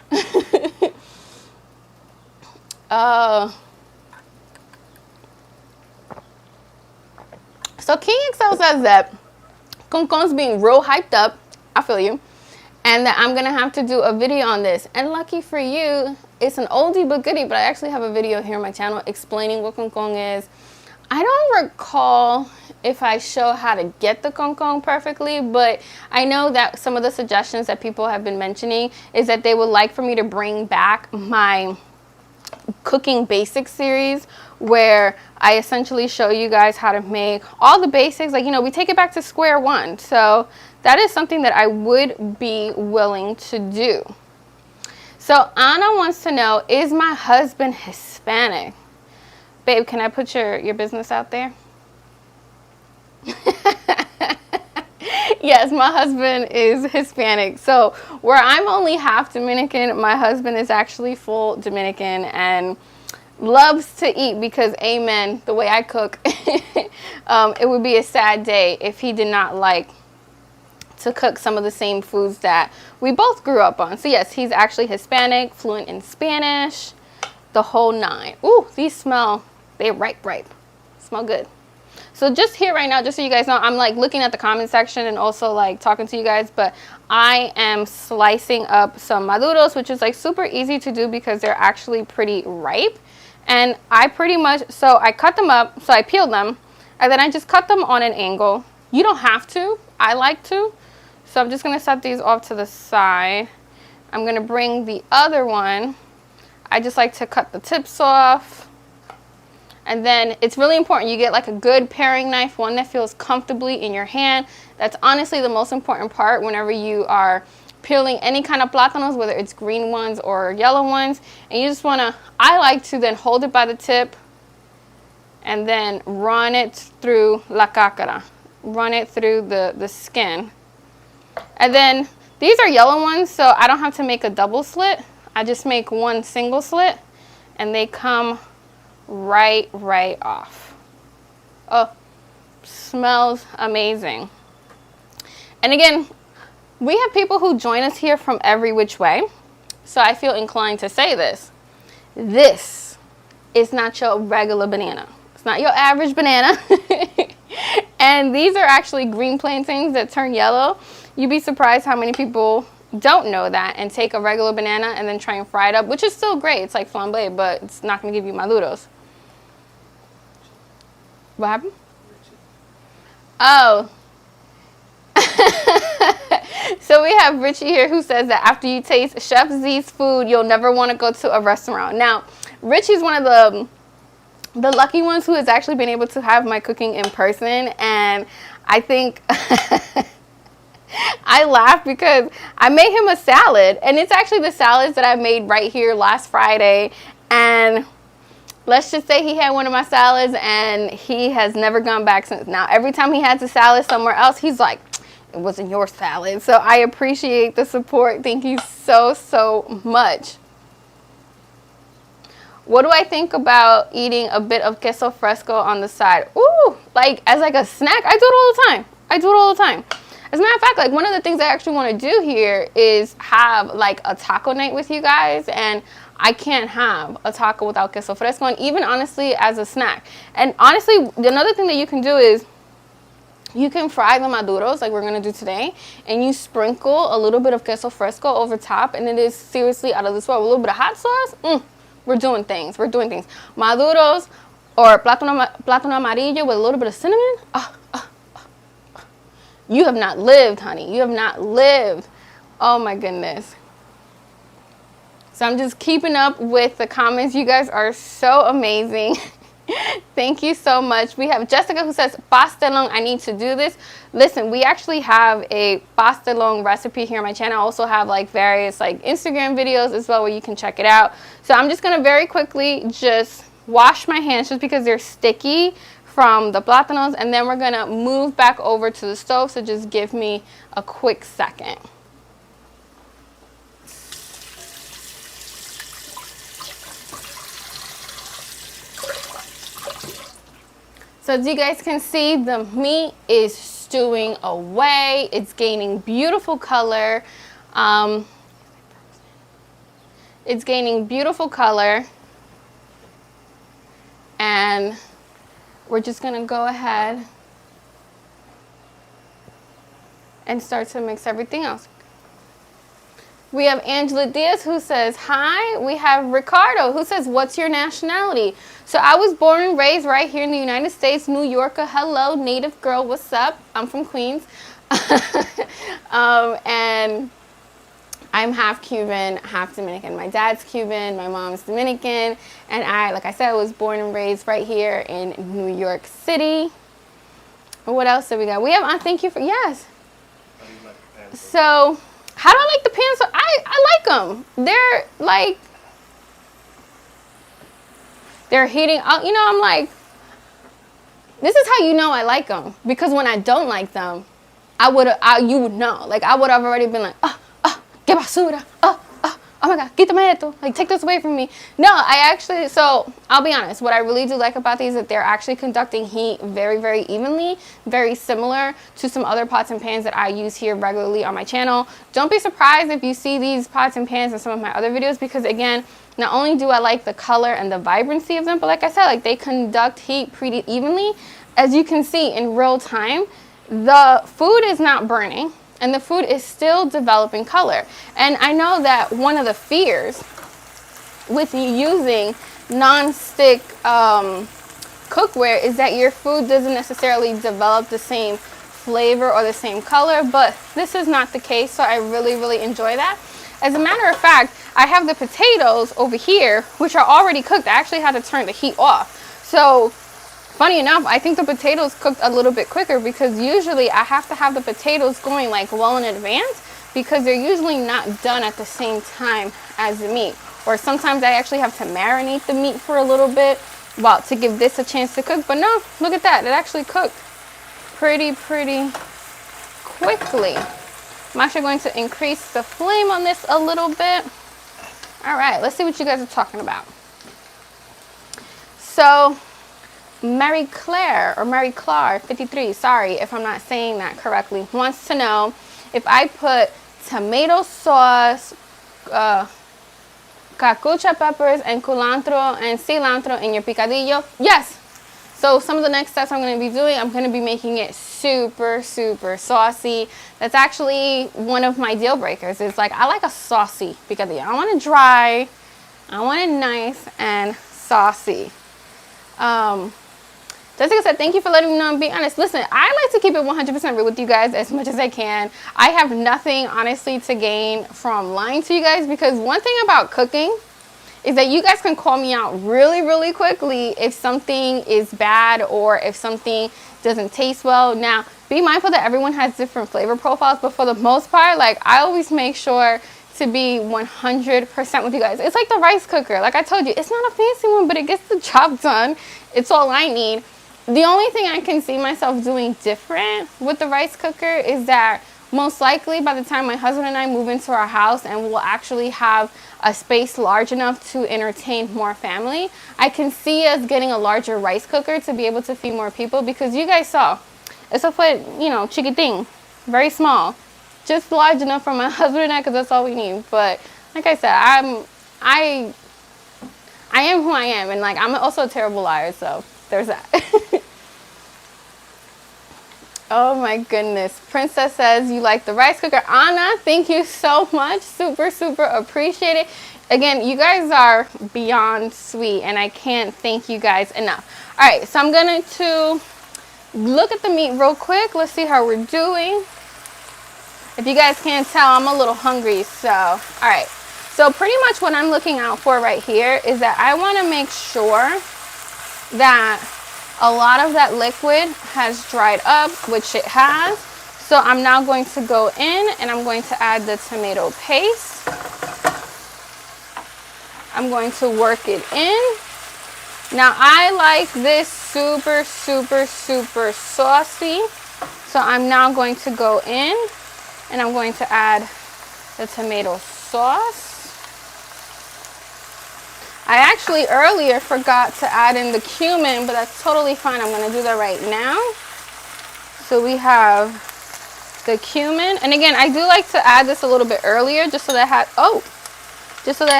Speaker 1: So King XL says that Concon's being real hyped up, I feel you, and that I'm gonna have to do a video on this. And lucky for you, it's an oldie but goodie, but I actually have a video here on my channel explaining what Concon is. I don't recall if I show how to get the Concon perfectly, but I know that some of the suggestions that people have been mentioning is that they would like for me to bring back my cooking basics series, where I essentially show you guys how to make all the basics. Like, you know, we take it back to square one. So that is something that I would be willing to do. So Anna wants to know, is my husband Hispanic? Babe, can I put your business out there? Yes, my husband is Hispanic. So where I'm only half Dominican, my husband is actually full Dominican and loves to eat, because amen, the way I cook, it would be a sad day if he did not like to cook some of the same foods that we both grew up on. So yes, he's actually Hispanic, fluent in Spanish, the whole nine. Ooh, these smell, they're ripe. Smell good. So just here right now, just so you guys know, I'm like looking at the comment section and also like talking to you guys, but I am slicing up some maduros, which is like super easy to do because they're actually pretty ripe. And I pretty much, so I cut them up, so I peeled them, and then I just cut them on an angle. You don't have to, I like to. So I'm just gonna set these off to the side. I'm gonna bring the other one. I just like to cut the tips off. And then it's really important you get like a good paring knife, one that feels comfortably in your hand. That's honestly the most important part whenever you are peeling any kind of plátanos, whether it's green ones or yellow ones. And you just wanna, I like to then hold it by the tip and then run it through la cácara. Run it through the skin. And then these are yellow ones, so I don't have to make a double slit. I just make one single slit and they come right off. Oh, smells amazing. And again, we have people who join us here from every which way, so I feel inclined to say this. This is not your regular banana. It's not your average banana. And these are actually green plantains that turn yellow. You'd be surprised how many people don't know that and take a regular banana and then try and fry it up, which is still great. It's like flambe, but it's not going to give you maduros. What happened? Oh. So we have Richie here who says that after you taste Chef Zee's food, you'll never want to go to a restaurant. Now, Richie's one of the lucky ones who has actually been able to have my cooking in person, and I think I laugh because I made him a salad, and it's actually the salads that I made right here last Friday, and let's just say he had one of my salads and he has never gone back since. Now, every time he has a salad somewhere else, he's like, it wasn't your salad. So I appreciate the support. Thank you so much. What do I think about eating a bit of queso fresco on the side? Ooh, like as like a snack. I do it all the time. I do it all the time. As a matter of fact, like one of the things I actually want to do here is have like a taco night with you guys, and I can't have a taco without queso fresco, and even honestly as a snack. And honestly, another thing that you can do is you can fry the maduros like we're going to do today, and you sprinkle a little bit of queso fresco over top, and it is seriously out of this world. A little bit of hot sauce, we're doing things. We're doing things. Maduros or plátano amarillo with a little bit of cinnamon. You have not lived, honey. You have not lived. Oh my goodness. So I'm just keeping up with the comments. You guys are so amazing. Thank you so much. We have Jessica who says, pastelón, I need to do this. Listen, we actually have a pastelón recipe here on my channel. I also have like various like Instagram videos as well where you can check it out. So I'm just going to very quickly just wash my hands just because they're sticky from the plátanos, and then we're going to move back over to the stove. So just give me a quick second. So as you guys can see, the meat is stewing away. It's gaining beautiful color. It's gaining beautiful color. And we're just gonna go ahead and start to mix everything else. We have Angela Diaz who says, hi. We have Ricardo who says, what's your nationality? So I was born and raised right here in the United States, New Yorker. Hello, native girl, what's up? I'm from Queens. And I'm half Cuban, half Dominican. My dad's Cuban, my mom's Dominican. And I, like I said, was born and raised right here in New York City. What else do we got? We have, thank you for, yes. So, how do I like the pans? So I like them. They're like, they're heating up. You know, I'm like, this is how you know I like them. Because when I don't like them, you would know. Like, I would have already been like, que basura, oh my God, quítame esto, like take this away from me. No, I actually, so I'll be honest, what I really do like about these is that they're actually conducting heat very, very evenly, very similar to some other pots and pans that I use here regularly on my channel. Don't be surprised if you see these pots and pans in some of my other videos, because again, not only do I like the color and the vibrancy of them, but like I said, like they conduct heat pretty evenly. As you can see in real time, the food is not burning and the food is still developing color. And I know that one of the fears with you using non-stick cookware is that your food doesn't necessarily develop the same flavor or the same color, but this is not the case, so I really, really enjoy that. As a matter of fact, I have the potatoes over here, which are already cooked. I actually had to turn the heat off. So funny enough, I think the potatoes cooked a little bit quicker, because usually I have to have the potatoes going like well in advance, because they're usually not done at the same time as the meat. Or sometimes I actually have to marinate the meat for a little bit, well, to give this a chance to cook. But no, look at that. It actually cooked pretty quickly. I'm actually going to increase the flame on this a little bit. All right, let's see what you guys are talking about. So Marie Claire 53, sorry if I'm not saying that correctly, wants to know if I put tomato sauce, cacucha peppers, and culantro and cilantro in your picadillo. Yes. So some of the next steps I'm going to be doing, I'm going to be making it super saucy. That's actually one of my deal breakers. It's like, I like a saucy picadillo. I want it dry, I want it nice and saucy. Jessica said, thank you for letting me know and be honest. Listen, I like to keep it 100% real with you guys as much as I can. I have nothing, honestly, to gain from lying to you guys, because one thing about cooking is that you guys can call me out really quickly if something is bad or if something doesn't taste well. Now, be mindful that everyone has different flavor profiles, but for the most part, like, I always make sure to be 100% with you guys. It's like the rice cooker. Like I told you, it's not a fancy one, but it gets the job done. It's all I need. The only thing I can see myself doing different with the rice cooker is that most likely by the time my husband and I move into our house and we'll actually have a space large enough to entertain more family, I can see us getting a larger rice cooker to be able to feed more people, because you guys saw, eso fue, you know, chiquitín, very small, just large enough for my husband and I, because that's all we need. But like I said, I am who I am, and like I'm also a terrible liar, so there's that. Oh my goodness. Princess says you like the rice cooker. Anna, thank you so much. Super appreciate it. Again, you guys are beyond sweet, and I can't thank you guys enough. All right, so I'm going to look at the meat real quick. Let's see how we're doing. If you guys can't tell, I'm a little hungry. So, all right. So pretty much what I'm looking out for right here is that I want to make sure that a lot of that liquid has dried up, which it has. So I'm now going to go in and I'm going to add the tomato paste. I'm going to work it in. Now I like this super saucy. So I'm now going to go in and I'm going to add the tomato sauce. I actually earlier forgot to add in the cumin, but that's totally fine. I'm going to do that right now. So we have the cumin. And again, I do like to add this a little bit earlier just so that it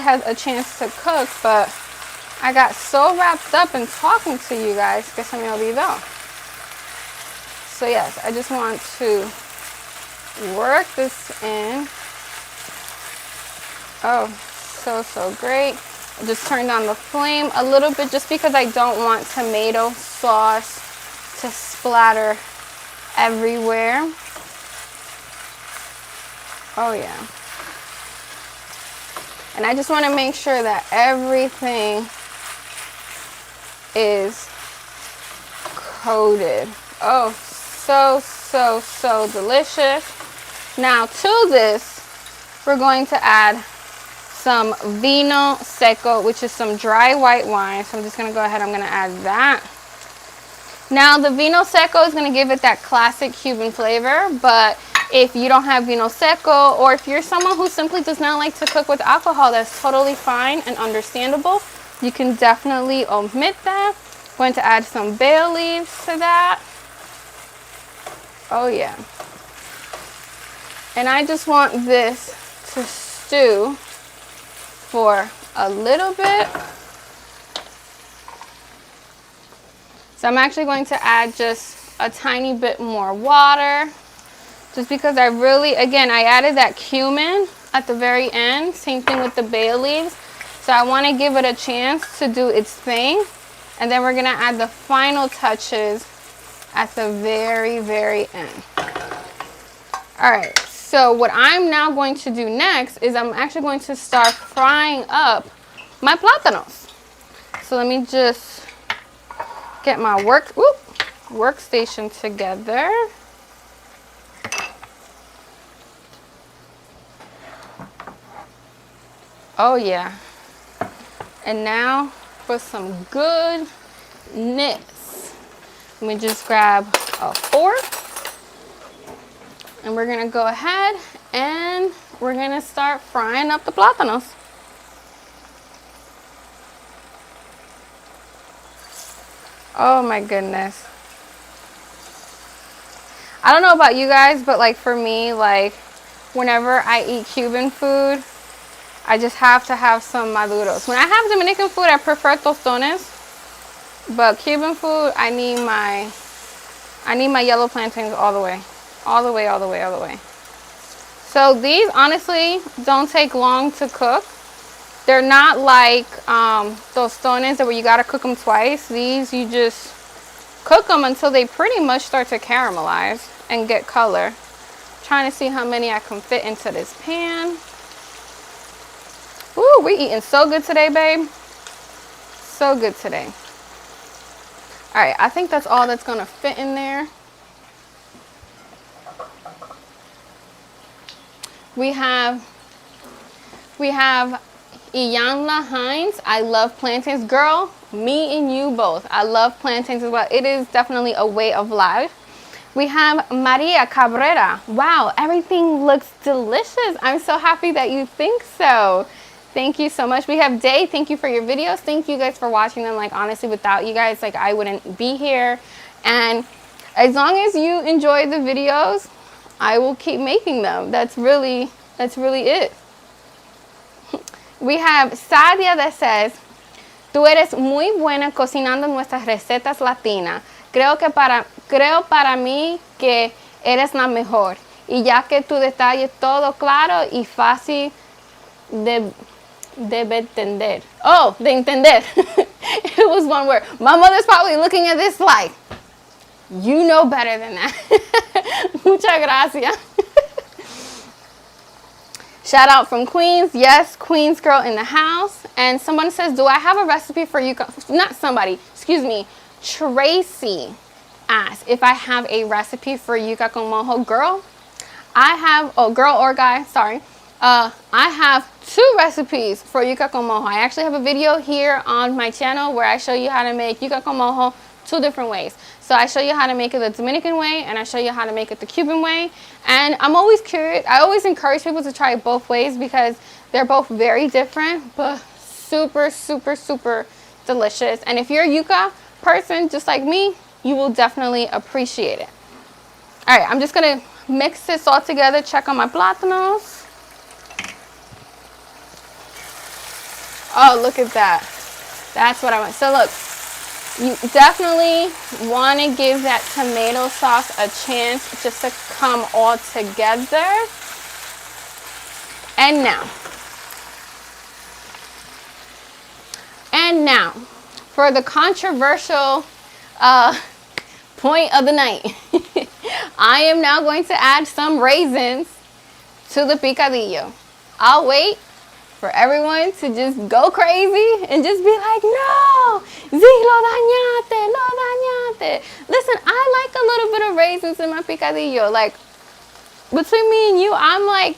Speaker 1: has a chance to cook. But I got so wrapped up in talking to you guys que se me olvidó. So yes, I just want to work this in. Oh, so great. I just turned on the flame a little bit just because I don't want tomato sauce to splatter everywhere. Oh yeah. And I just want to make sure that everything is coated. Oh, so delicious. Now to this, we're going to add some Vino Seco, which is some dry white wine. So I'm just going to go ahead, I'm going to add that. Now the Vino Seco is going to give it that classic Cuban flavor, but If you don't have Vino Seco, or if you're someone who simply does not like to cook with alcohol, that's totally fine and understandable. You can definitely omit that. I'm going to add some bay leaves to that. Oh yeah. And I just want this to stew for a little bit. So I'm actually going to add just a tiny bit more water, just because I really, again, I added that cumin at the very end, same thing with the bay leaves. So I want to give it a chance to do its thing, and then we're going to add the final touches at the very, very end. All right, so what I'm now going to do next is I'm actually going to start frying up my plátanos. So let me just get my workstation together. Oh yeah. And now for some goodness, let me just grab a fork, and we're gonna go ahead and we're gonna start frying up the plátanos. Oh my goodness. I don't know about you guys, but like for me, like whenever I eat Cuban food, I just have to have some maduros. When I have Dominican food, I prefer tostones, but Cuban food, I need my yellow plantains all the way. All the way, all the way, all the way. So these honestly don't take long to cook. They're not like tostones where you gotta cook them twice. These, you just cook them until they pretty much start to caramelize and get color. Trying to see how many I can fit into this pan. Ooh, we're eating so good today, babe. So good today. All right, I think that's all that's gonna fit in there. We have Iyanla Hines. I love plantains. Girl, me and you both. I love plantains as well. It is definitely a way of life. We have Maria Cabrera. Wow, everything looks delicious. I'm so happy that you think so. Thank you so much. We have Day. Thank you for your videos. Thank you guys for watching them. Like honestly, without you guys, like I wouldn't be here. And as long as you enjoy the videos, I will keep making them. That's really it. We have Sadia that says, tú eres muy buena cocinando nuestras recetas latinas. Creo para mí que eres la mejor. Y ya que tu detalle todo claro y fácil de entender. Oh, de entender. It was one word. My mother's probably looking at this like, you know better than that. Muchas gracias. Shout out from Queens. Yes, Queens girl in the house. And someone says, do I have a recipe for you? Not somebody, excuse me. Tracy asked if I have a recipe for yuca con mojo. Girl, I have, oh, girl or guy, sorry. I have 2 recipes for yuca con mojo. I actually have a video here on my channel where I show you how to make yuca con mojo 2 different ways. So I show you how to make it the Dominican way, and I show you how to make it the Cuban way. And I'm always curious. I always encourage people to try it both ways because they're both very different, but super, super, super delicious. And if you're a yuca person just like me, you will definitely appreciate it. All right, I'm just gonna mix this all together. Check on my plátanos. Oh, look at that. That's what I want. So look, you definitely want to give that tomato sauce a chance just to come all together. And now, for the controversial point of the night, I am now going to add some raisins to the picadillo. I'll wait for everyone to just go crazy and just be like, no, Zee, lo dañate, lo dañate. Listen, I like a little bit of raisins in my picadillo. Like, between me and you, I'm at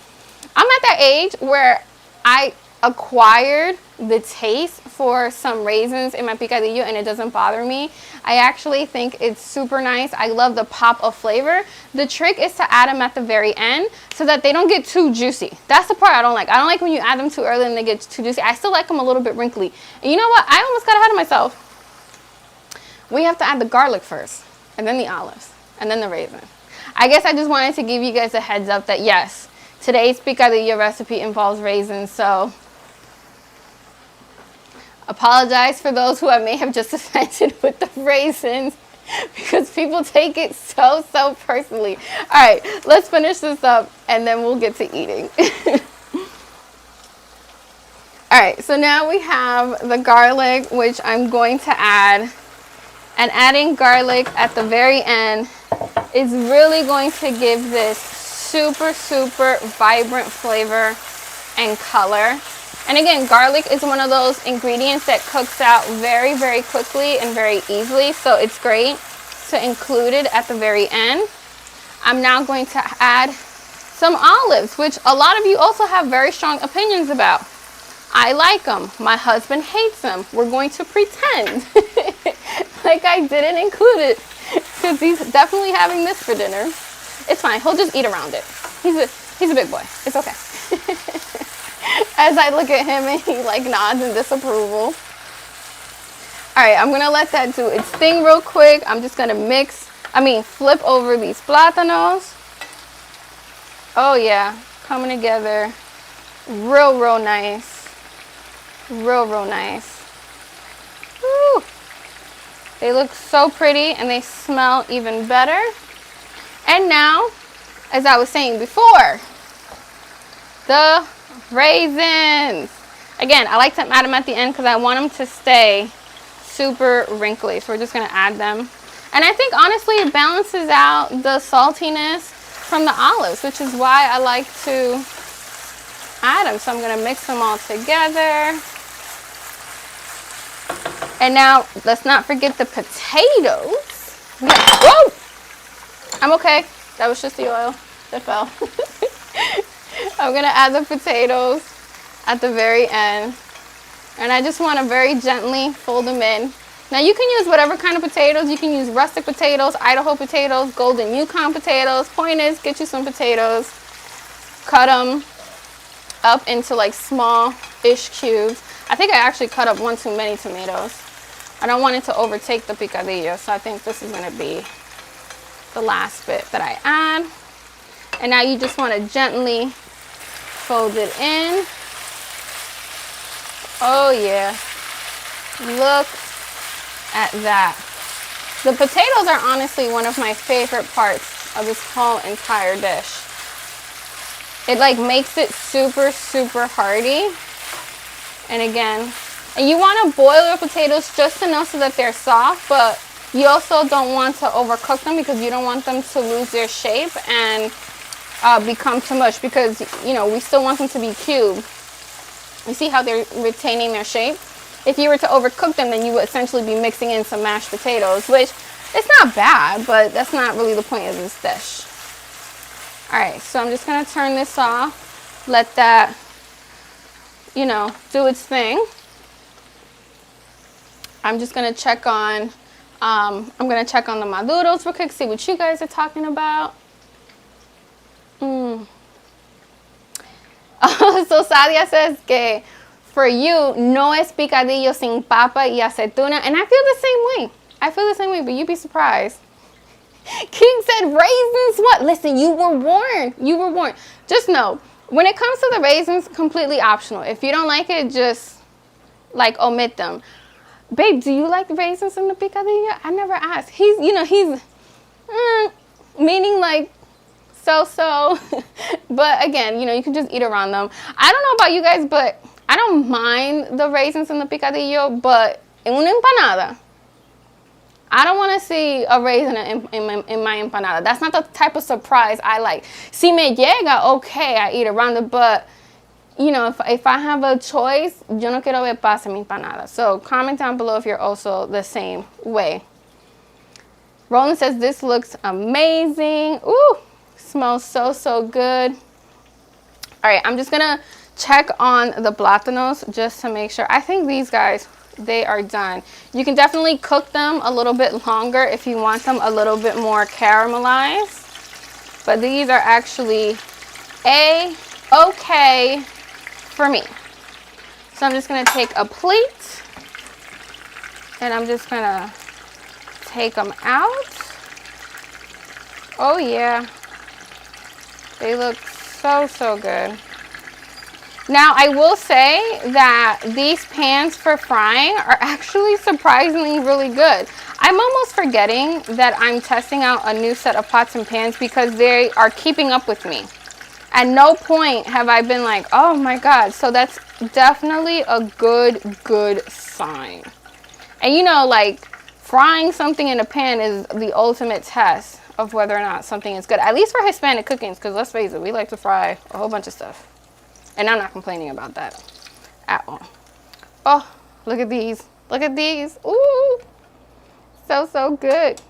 Speaker 1: that age where I acquired the taste for some raisins in my picadillo, and it doesn't bother me. I actually think it's super nice. I love the pop of flavor. The trick is to add them at the very end so that they don't get too juicy. That's the part I don't like. I don't like when you add them too early and they get too juicy. I still like them a little bit wrinkly. And you know what? I almost got ahead of myself. We have to add the garlic first, and then the olives, and then the raisin. I guess I just wanted to give you guys a heads up that yes, today's picadillo recipe involves raisins, so apologize for those who I may have just offended with the raisins, because people take it so personally. All right, let's finish this up and then we'll get to eating. All right, so now we have the garlic, which I'm going to add. And adding garlic at the very end is really going to give this super vibrant flavor and color. And again, garlic is one of those ingredients that cooks out very quickly and very easily, so it's great to include it at the very end. I'm now going to add some olives, which a lot of you also have very strong opinions about. I like them. My husband hates them. We're going to pretend like I didn't include it, because he's definitely having this for dinner. It's fine. He'll just eat around it. He's a big boy. It's okay. As I look at him and he like nods in disapproval. All right, I'm gonna let that do its thing real quick. I'm just gonna flip over these plátanos. Oh yeah, coming together real nice. Real nice. Woo. They look so pretty and they smell even better. And now, as I was saying before, the raisins. Again, I like to add them at the end because I want them to stay super wrinkly. So we're just going to add them. And I think honestly it balances out the saltiness from the olives, which is why I like to add them. So I'm going to mix them all together. And now let's not forget the potatoes. Whoa! I'm okay. That was just the oil that fell. I'm gonna add the potatoes at the very end. And I just want to very gently fold them in. Now you can use whatever kind of potatoes. You can use rustic potatoes, Idaho potatoes, golden Yukon potatoes. Point is, get you some potatoes. Cut them up into like small-ish cubes. I think I actually cut up one too many tomatoes. I don't want it to overtake the picadillo, so I think this is going to be the last bit that I add. And now you just want to gently fold it in. Oh yeah, look at that. The potatoes are honestly one of my favorite parts of this whole entire dish. It like makes it super hearty. And again, and you want to boil your potatoes just enough so that they're soft, but you also don't want to overcook them because you don't want them to lose their shape and become too much, because you know we still want them to be cubed. You see how they're retaining their shape? If you were to overcook them, then you would essentially be mixing in some mashed potatoes, which it's not bad, but that's not really the point of this dish. All right, so I'm just going to turn this off, let that, you know, do its thing. I'm just going to check on, I'm going to check on the maduros real quick, see what you guys are talking about. So Sadia says que for you, no es picadillo sin papa y aceituna. And I feel the same way. I feel the same way, but you'd be surprised. King said raisins, what? Listen, you were warned. You were warned. Just know, when it comes to the raisins, completely optional. If you don't like it, just like omit them. Babe, do you like raisins in the picadillo? I never asked. He's, you know, he's meaning like so. But again, you know, you can just eat around them. I don't know about you guys, but I don't mind the raisins in the picadillo, but en una empanada, I don't want to see a raisin in my empanada. That's not the type of surprise I like. Si me llega, okay, I eat around it, but you know, if I have a choice, yo no quiero ver pasa en mi empanada. So comment down below if you're also the same way. Roland says this looks amazing. Ooh, smells so good. All right, I'm just gonna check on the plátanos just to make sure. I think these guys, they are done. You can definitely cook them a little bit longer if you want them a little bit more caramelized. But these are actually okay for me. So I'm just gonna take a plate and I'm just gonna take them out. Oh yeah, they look so good. Now I will say that these pans for frying are actually surprisingly really good. I'm almost forgetting that I'm testing out a new set of pots and pans because they are keeping up with me. At no point have I been like, oh my God. So that's definitely a good sign. And you know, like frying something in a pan is the ultimate test of whether or not something is good. At least for Hispanic cookings, because let's face it, we like to fry a whole bunch of stuff. And I'm not complaining about that at all. Oh, look at these. Look at these. Ooh, so good.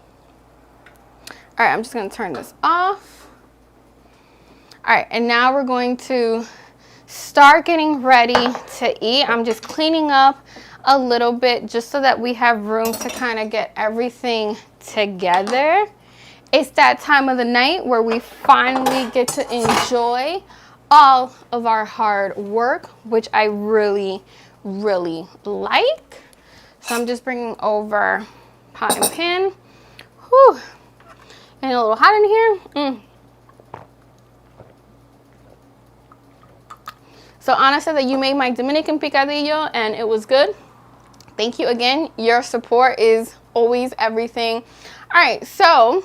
Speaker 1: All right, I'm just gonna turn this off. All right, and now we're going to start getting ready to eat. I'm just cleaning up a little bit just so that we have room to kind of get everything together. It's that time of the night where we finally get to enjoy all of our hard work, which I really like. So I'm just bringing over pot and pan. Whew. And a little hot in here. So Anna said that you made my Dominican picadillo and it was good. Thank you again. Your support is always everything. All right, so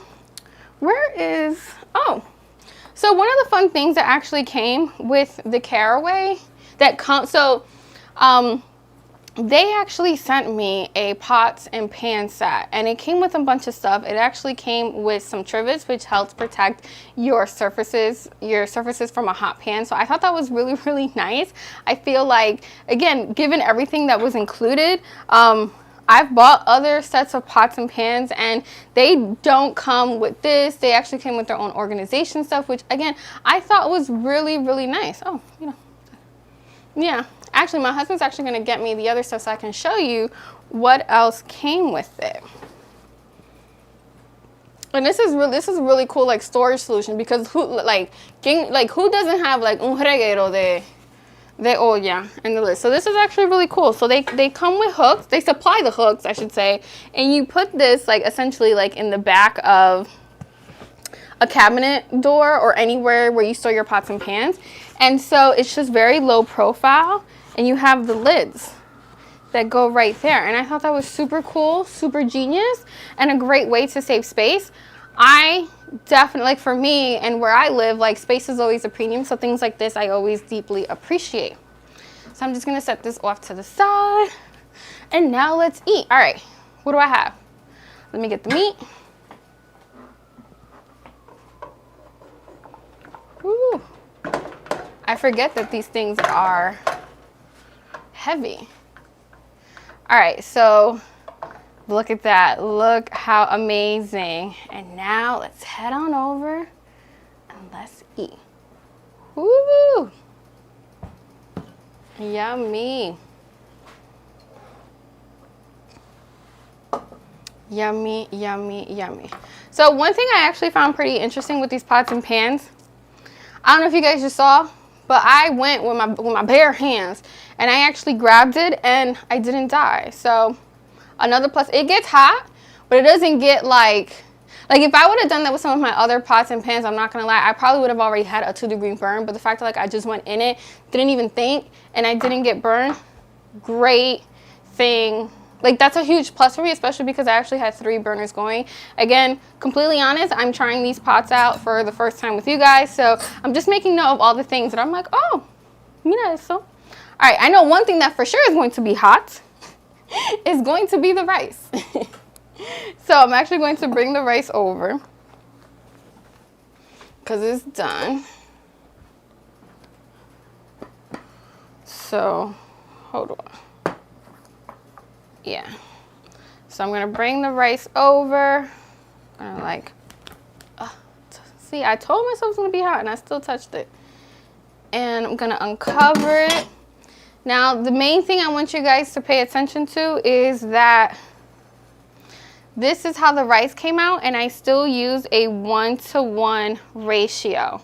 Speaker 1: where is, oh. So one of the fun things that actually came with the caraway that comes, so they actually sent me a pots and pan set and it came with a bunch of stuff. It actually came with some trivets, which helps protect your surfaces from a hot pan. So I thought that was really nice. I feel like, again, given everything that was included, I've bought other sets of pots and pans and they don't come with this. They actually came with their own organization stuff, which again, I thought was really nice. Oh, you know, yeah. Actually, my husband's actually going to get me the other stuff so I can show you what else came with it. And this is really cool, like storage solution, because who doesn't have like un reguero de olla and the list. So this is actually really cool. So they come with hooks. They supply the hooks, I should say, and you put this like essentially like in the back of a cabinet door or anywhere where you store your pots and pans. And so it's just very low profile. And you have the lids that go right there. And I thought that was super cool, super genius, and a great way to save space. I definitely, like for me and where I live, like space is always a premium. So things like this I always deeply appreciate. So I'm just gonna set this off to the side. And now let's eat. All right, what do I have? Let me get the meat. Ooh. I forget that these things are heavy. All right, so look at that. Look how amazing. And now let's head on over and let's eat. Woo! Yummy. Yummy. So one thing I actually found pretty interesting with these pots and pans, I don't know if you guys just saw, but I went with my bare hands and I actually grabbed it and I didn't die. So another plus, it gets hot, but it doesn't get like if I would have done that with some of my other pots and pans, I'm not gonna lie, I probably would have already had a 2-degree burn. But the fact that like I just went in it, didn't even think, and I didn't get burned, great thing. Like that's a huge plus for me, especially because I actually had 3 burners going. Again, completely honest, I'm trying these pots out for the first time with you guys. So I'm just making note of all the things that I'm like, oh, mira eso. All right, I know one thing that for sure is going to be hot is going to be the rice. So I'm actually going to bring the rice over because it's done. So hold on. Yeah, so I'm gonna bring the rice over. I'm gonna like, see, I told myself it was gonna be hot and I still touched it. and I'm gonna uncover it. Now, the main thing I want you guys to pay attention to is that this is how the rice came out, and I still use a 1-to-1 ratio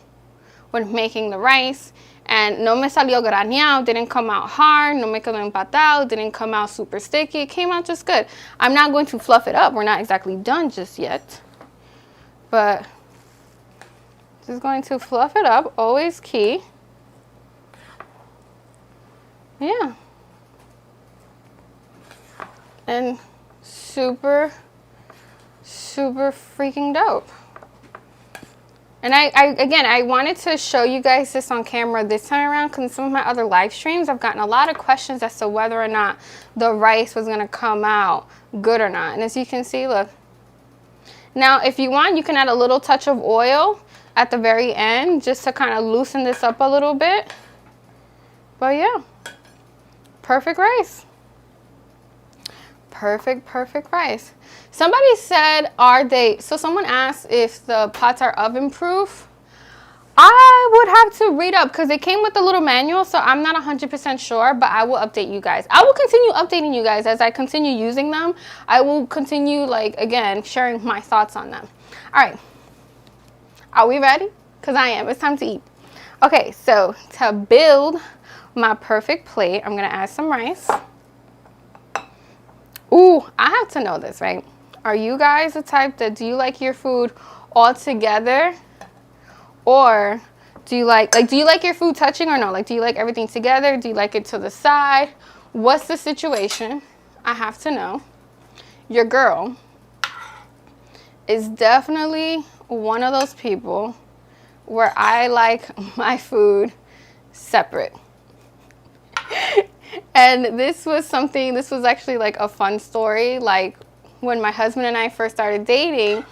Speaker 1: when making the rice. And no me salió graneado, didn't come out hard, no me quedó empatado, didn't come out super sticky. It came out just good. I'm not going to fluff it up. We're not exactly done just yet. But just going to fluff it up, always key. Yeah. And super freaking dope. And I wanted to show you guys this on camera this time around, because in some of my other live streams I've gotten a lot of questions as to whether or not the rice was going to come out good or not. And as you can see, look. Now if you want, you can add a little touch of oil at the very end just to kind of loosen this up a little bit. But yeah, perfect rice. Perfect rice. Somebody said, someone asked if the pots are oven proof. I would have to read up because it came with a little manual, so I'm not 100% sure, but I will update you guys. I will continue updating you guys as I continue using them. I will continue, like, again, sharing my thoughts on them. All right. Are we ready? Because I am. It's time to eat. Okay, so to build my perfect plate, I'm going to add some rice. Ooh, I have to know this, right? Are you guys the type that do you like your food all together? Or do you like your food touching or no? Like, do you like everything together? Do you like it to the side? What's the situation? I have to know. Your girl is definitely one of those people where I like my food separate. And this was actually like a fun story. Like when my husband and I first started dating,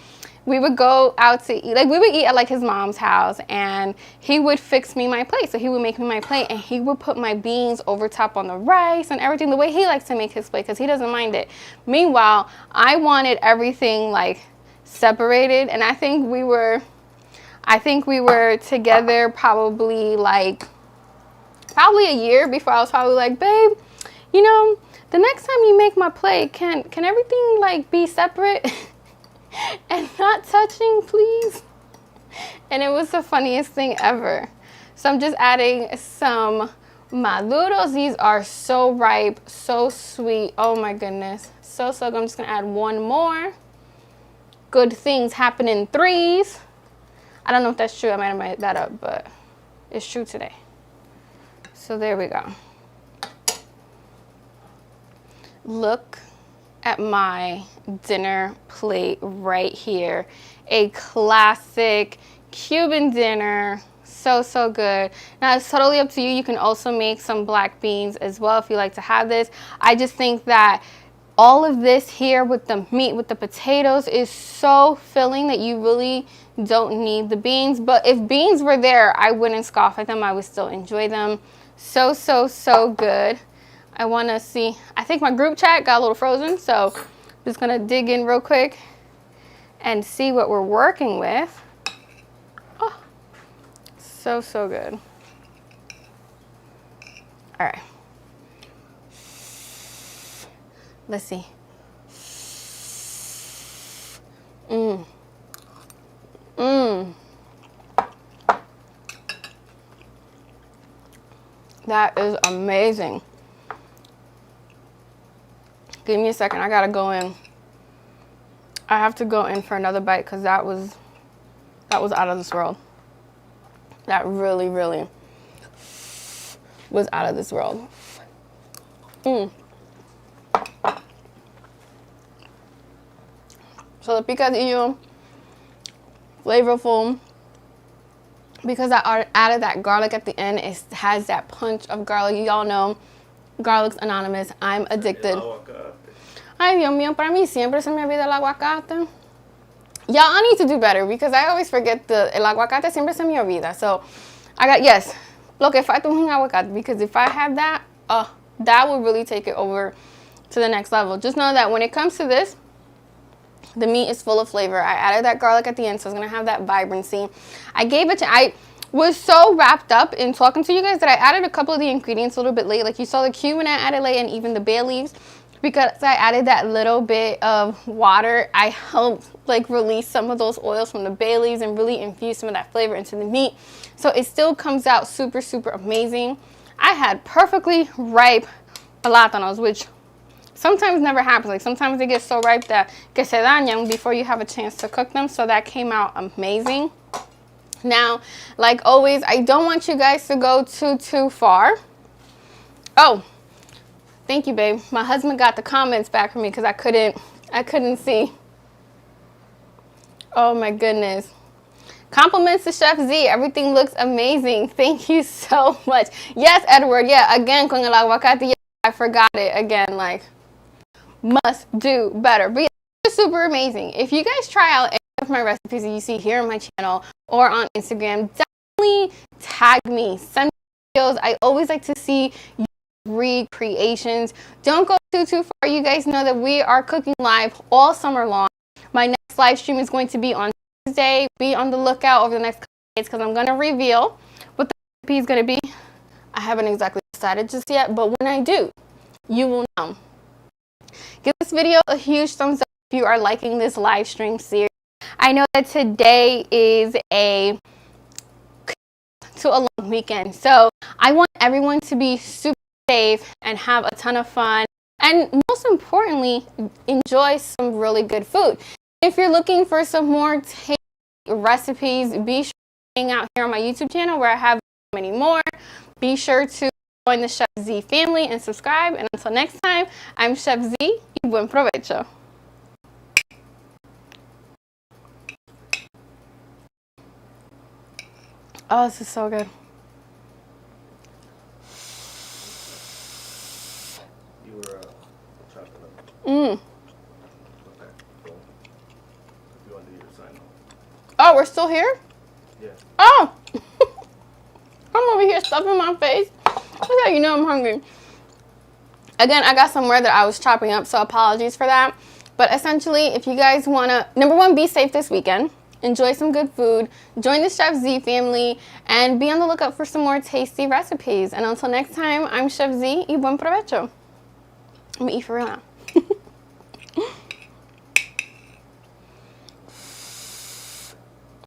Speaker 1: we would go out to eat. Like we would eat at like his mom's house, and he would fix me my plate. So he would make me my plate, and he would put my beans over top on the rice and everything the way he likes to make his plate, because he doesn't mind it. Meanwhile, I wanted everything like separated, and I think we were together probably a year before I was probably like, babe, you know, the next time you make my plate, can everything like be separate and not touching, please? And it was the funniest thing ever. So I'm just adding some maduros. These are so ripe, so sweet. Oh my goodness, so good. I'm just gonna add one more. Good things happen in threes. I don't know if that's true. I might have made that up, but it's true today. So there we go. Look at my dinner plate right here. A classic Cuban dinner. So good. Now it's totally up to you. You can also make some black beans as well if you like to have this. I just think that all of this here with the meat, with the potatoes, is so filling that you really don't need the beans. But if beans were there, I wouldn't scoff at them. I would still enjoy them. So good. I want to see. I think my group chat got a little frozen, so I'm just going to dig in real quick and see what we're working with. Oh, so good. All right. Let's see. That is amazing. Give me a second. I gotta go in. I have to go in for another bite because that was out of this world. That really was out of this world. So the picadillo, flavorful. Because I added that garlic at the end, it has that punch of garlic. Y'all know, garlic's anonymous. I'm addicted. Ay, Dios mío, para mí siempre se me olvida el aguacate. Y'all, I need to do better because I always forget el aguacate siempre se me olvida. So, yes, lo que falta es un aguacate, because if I have that, that will really take it over to the next level. Just know that when it comes to this, the meat is full of flavor. I added that garlic at the end, so it's gonna have that vibrancy. I gave it to, was so wrapped up in talking to you guys that I added a couple of the ingredients a little bit late. Like you saw the cumin I added late, and even the bay leaves, because I added that little bit of water. I helped like release some of those oils from the bay leaves and really infuse some of that flavor into the meat. So it still comes out super, super amazing. I had perfectly ripe plátanos, which sometimes never happens. Like sometimes they get so ripe that que se dañan before you have a chance to cook them. So that came out amazing. Now, like always, I don't want you guys to go too far. Oh, thank you, babe. My husband got the comments back for me because I couldn't see. Oh my goodness. Compliments to Chef Zee. Everything looks amazing. Thank you so much. Yes, Edward. Yeah, again, con el aguacate. Yeah, I forgot it again. Like, must do better. But yeah, it's super amazing. If you guys try out any of my recipes that you see here on my channel or on Instagram, definitely tag me. Send me videos. I always like to see recreations. Don't go too far. You guys know that we are cooking live all summer long. My next live stream is going to be on Tuesday. Be on the lookout over the next couple days because I'm going to reveal what the recipe is going to be. I haven't exactly decided just yet, but when I do, you will know. Give this video a huge thumbs up if you are liking this live stream series. I know that today is a long weekend, so I want everyone to be super safe and have a ton of fun, and most importantly, enjoy some really good food. If you're looking for some more tasty recipes, be sure to hang out here on my YouTube channel where I have many more. Be sure to join the Chef Zee family and subscribe. And until next time, I'm Chef Zee y buen provecho. Oh, this is so good.
Speaker 2: You were chopping up.
Speaker 1: Mm.
Speaker 2: Okay, cool. If you want to do your sign off.
Speaker 1: Oh, we're still here?
Speaker 2: Yeah.
Speaker 1: Oh! I'm over here stuffing my face. That's how you know I'm hungry. Again, I got somewhere that I was chopping up, so apologies for that. But essentially, if you guys want to, number one, be safe this weekend. Enjoy some good food. Join the Chef Zee family. And be on the lookout for some more tasty recipes. And until next time, I'm Chef Zee y buen provecho. I'm going to eat for real now.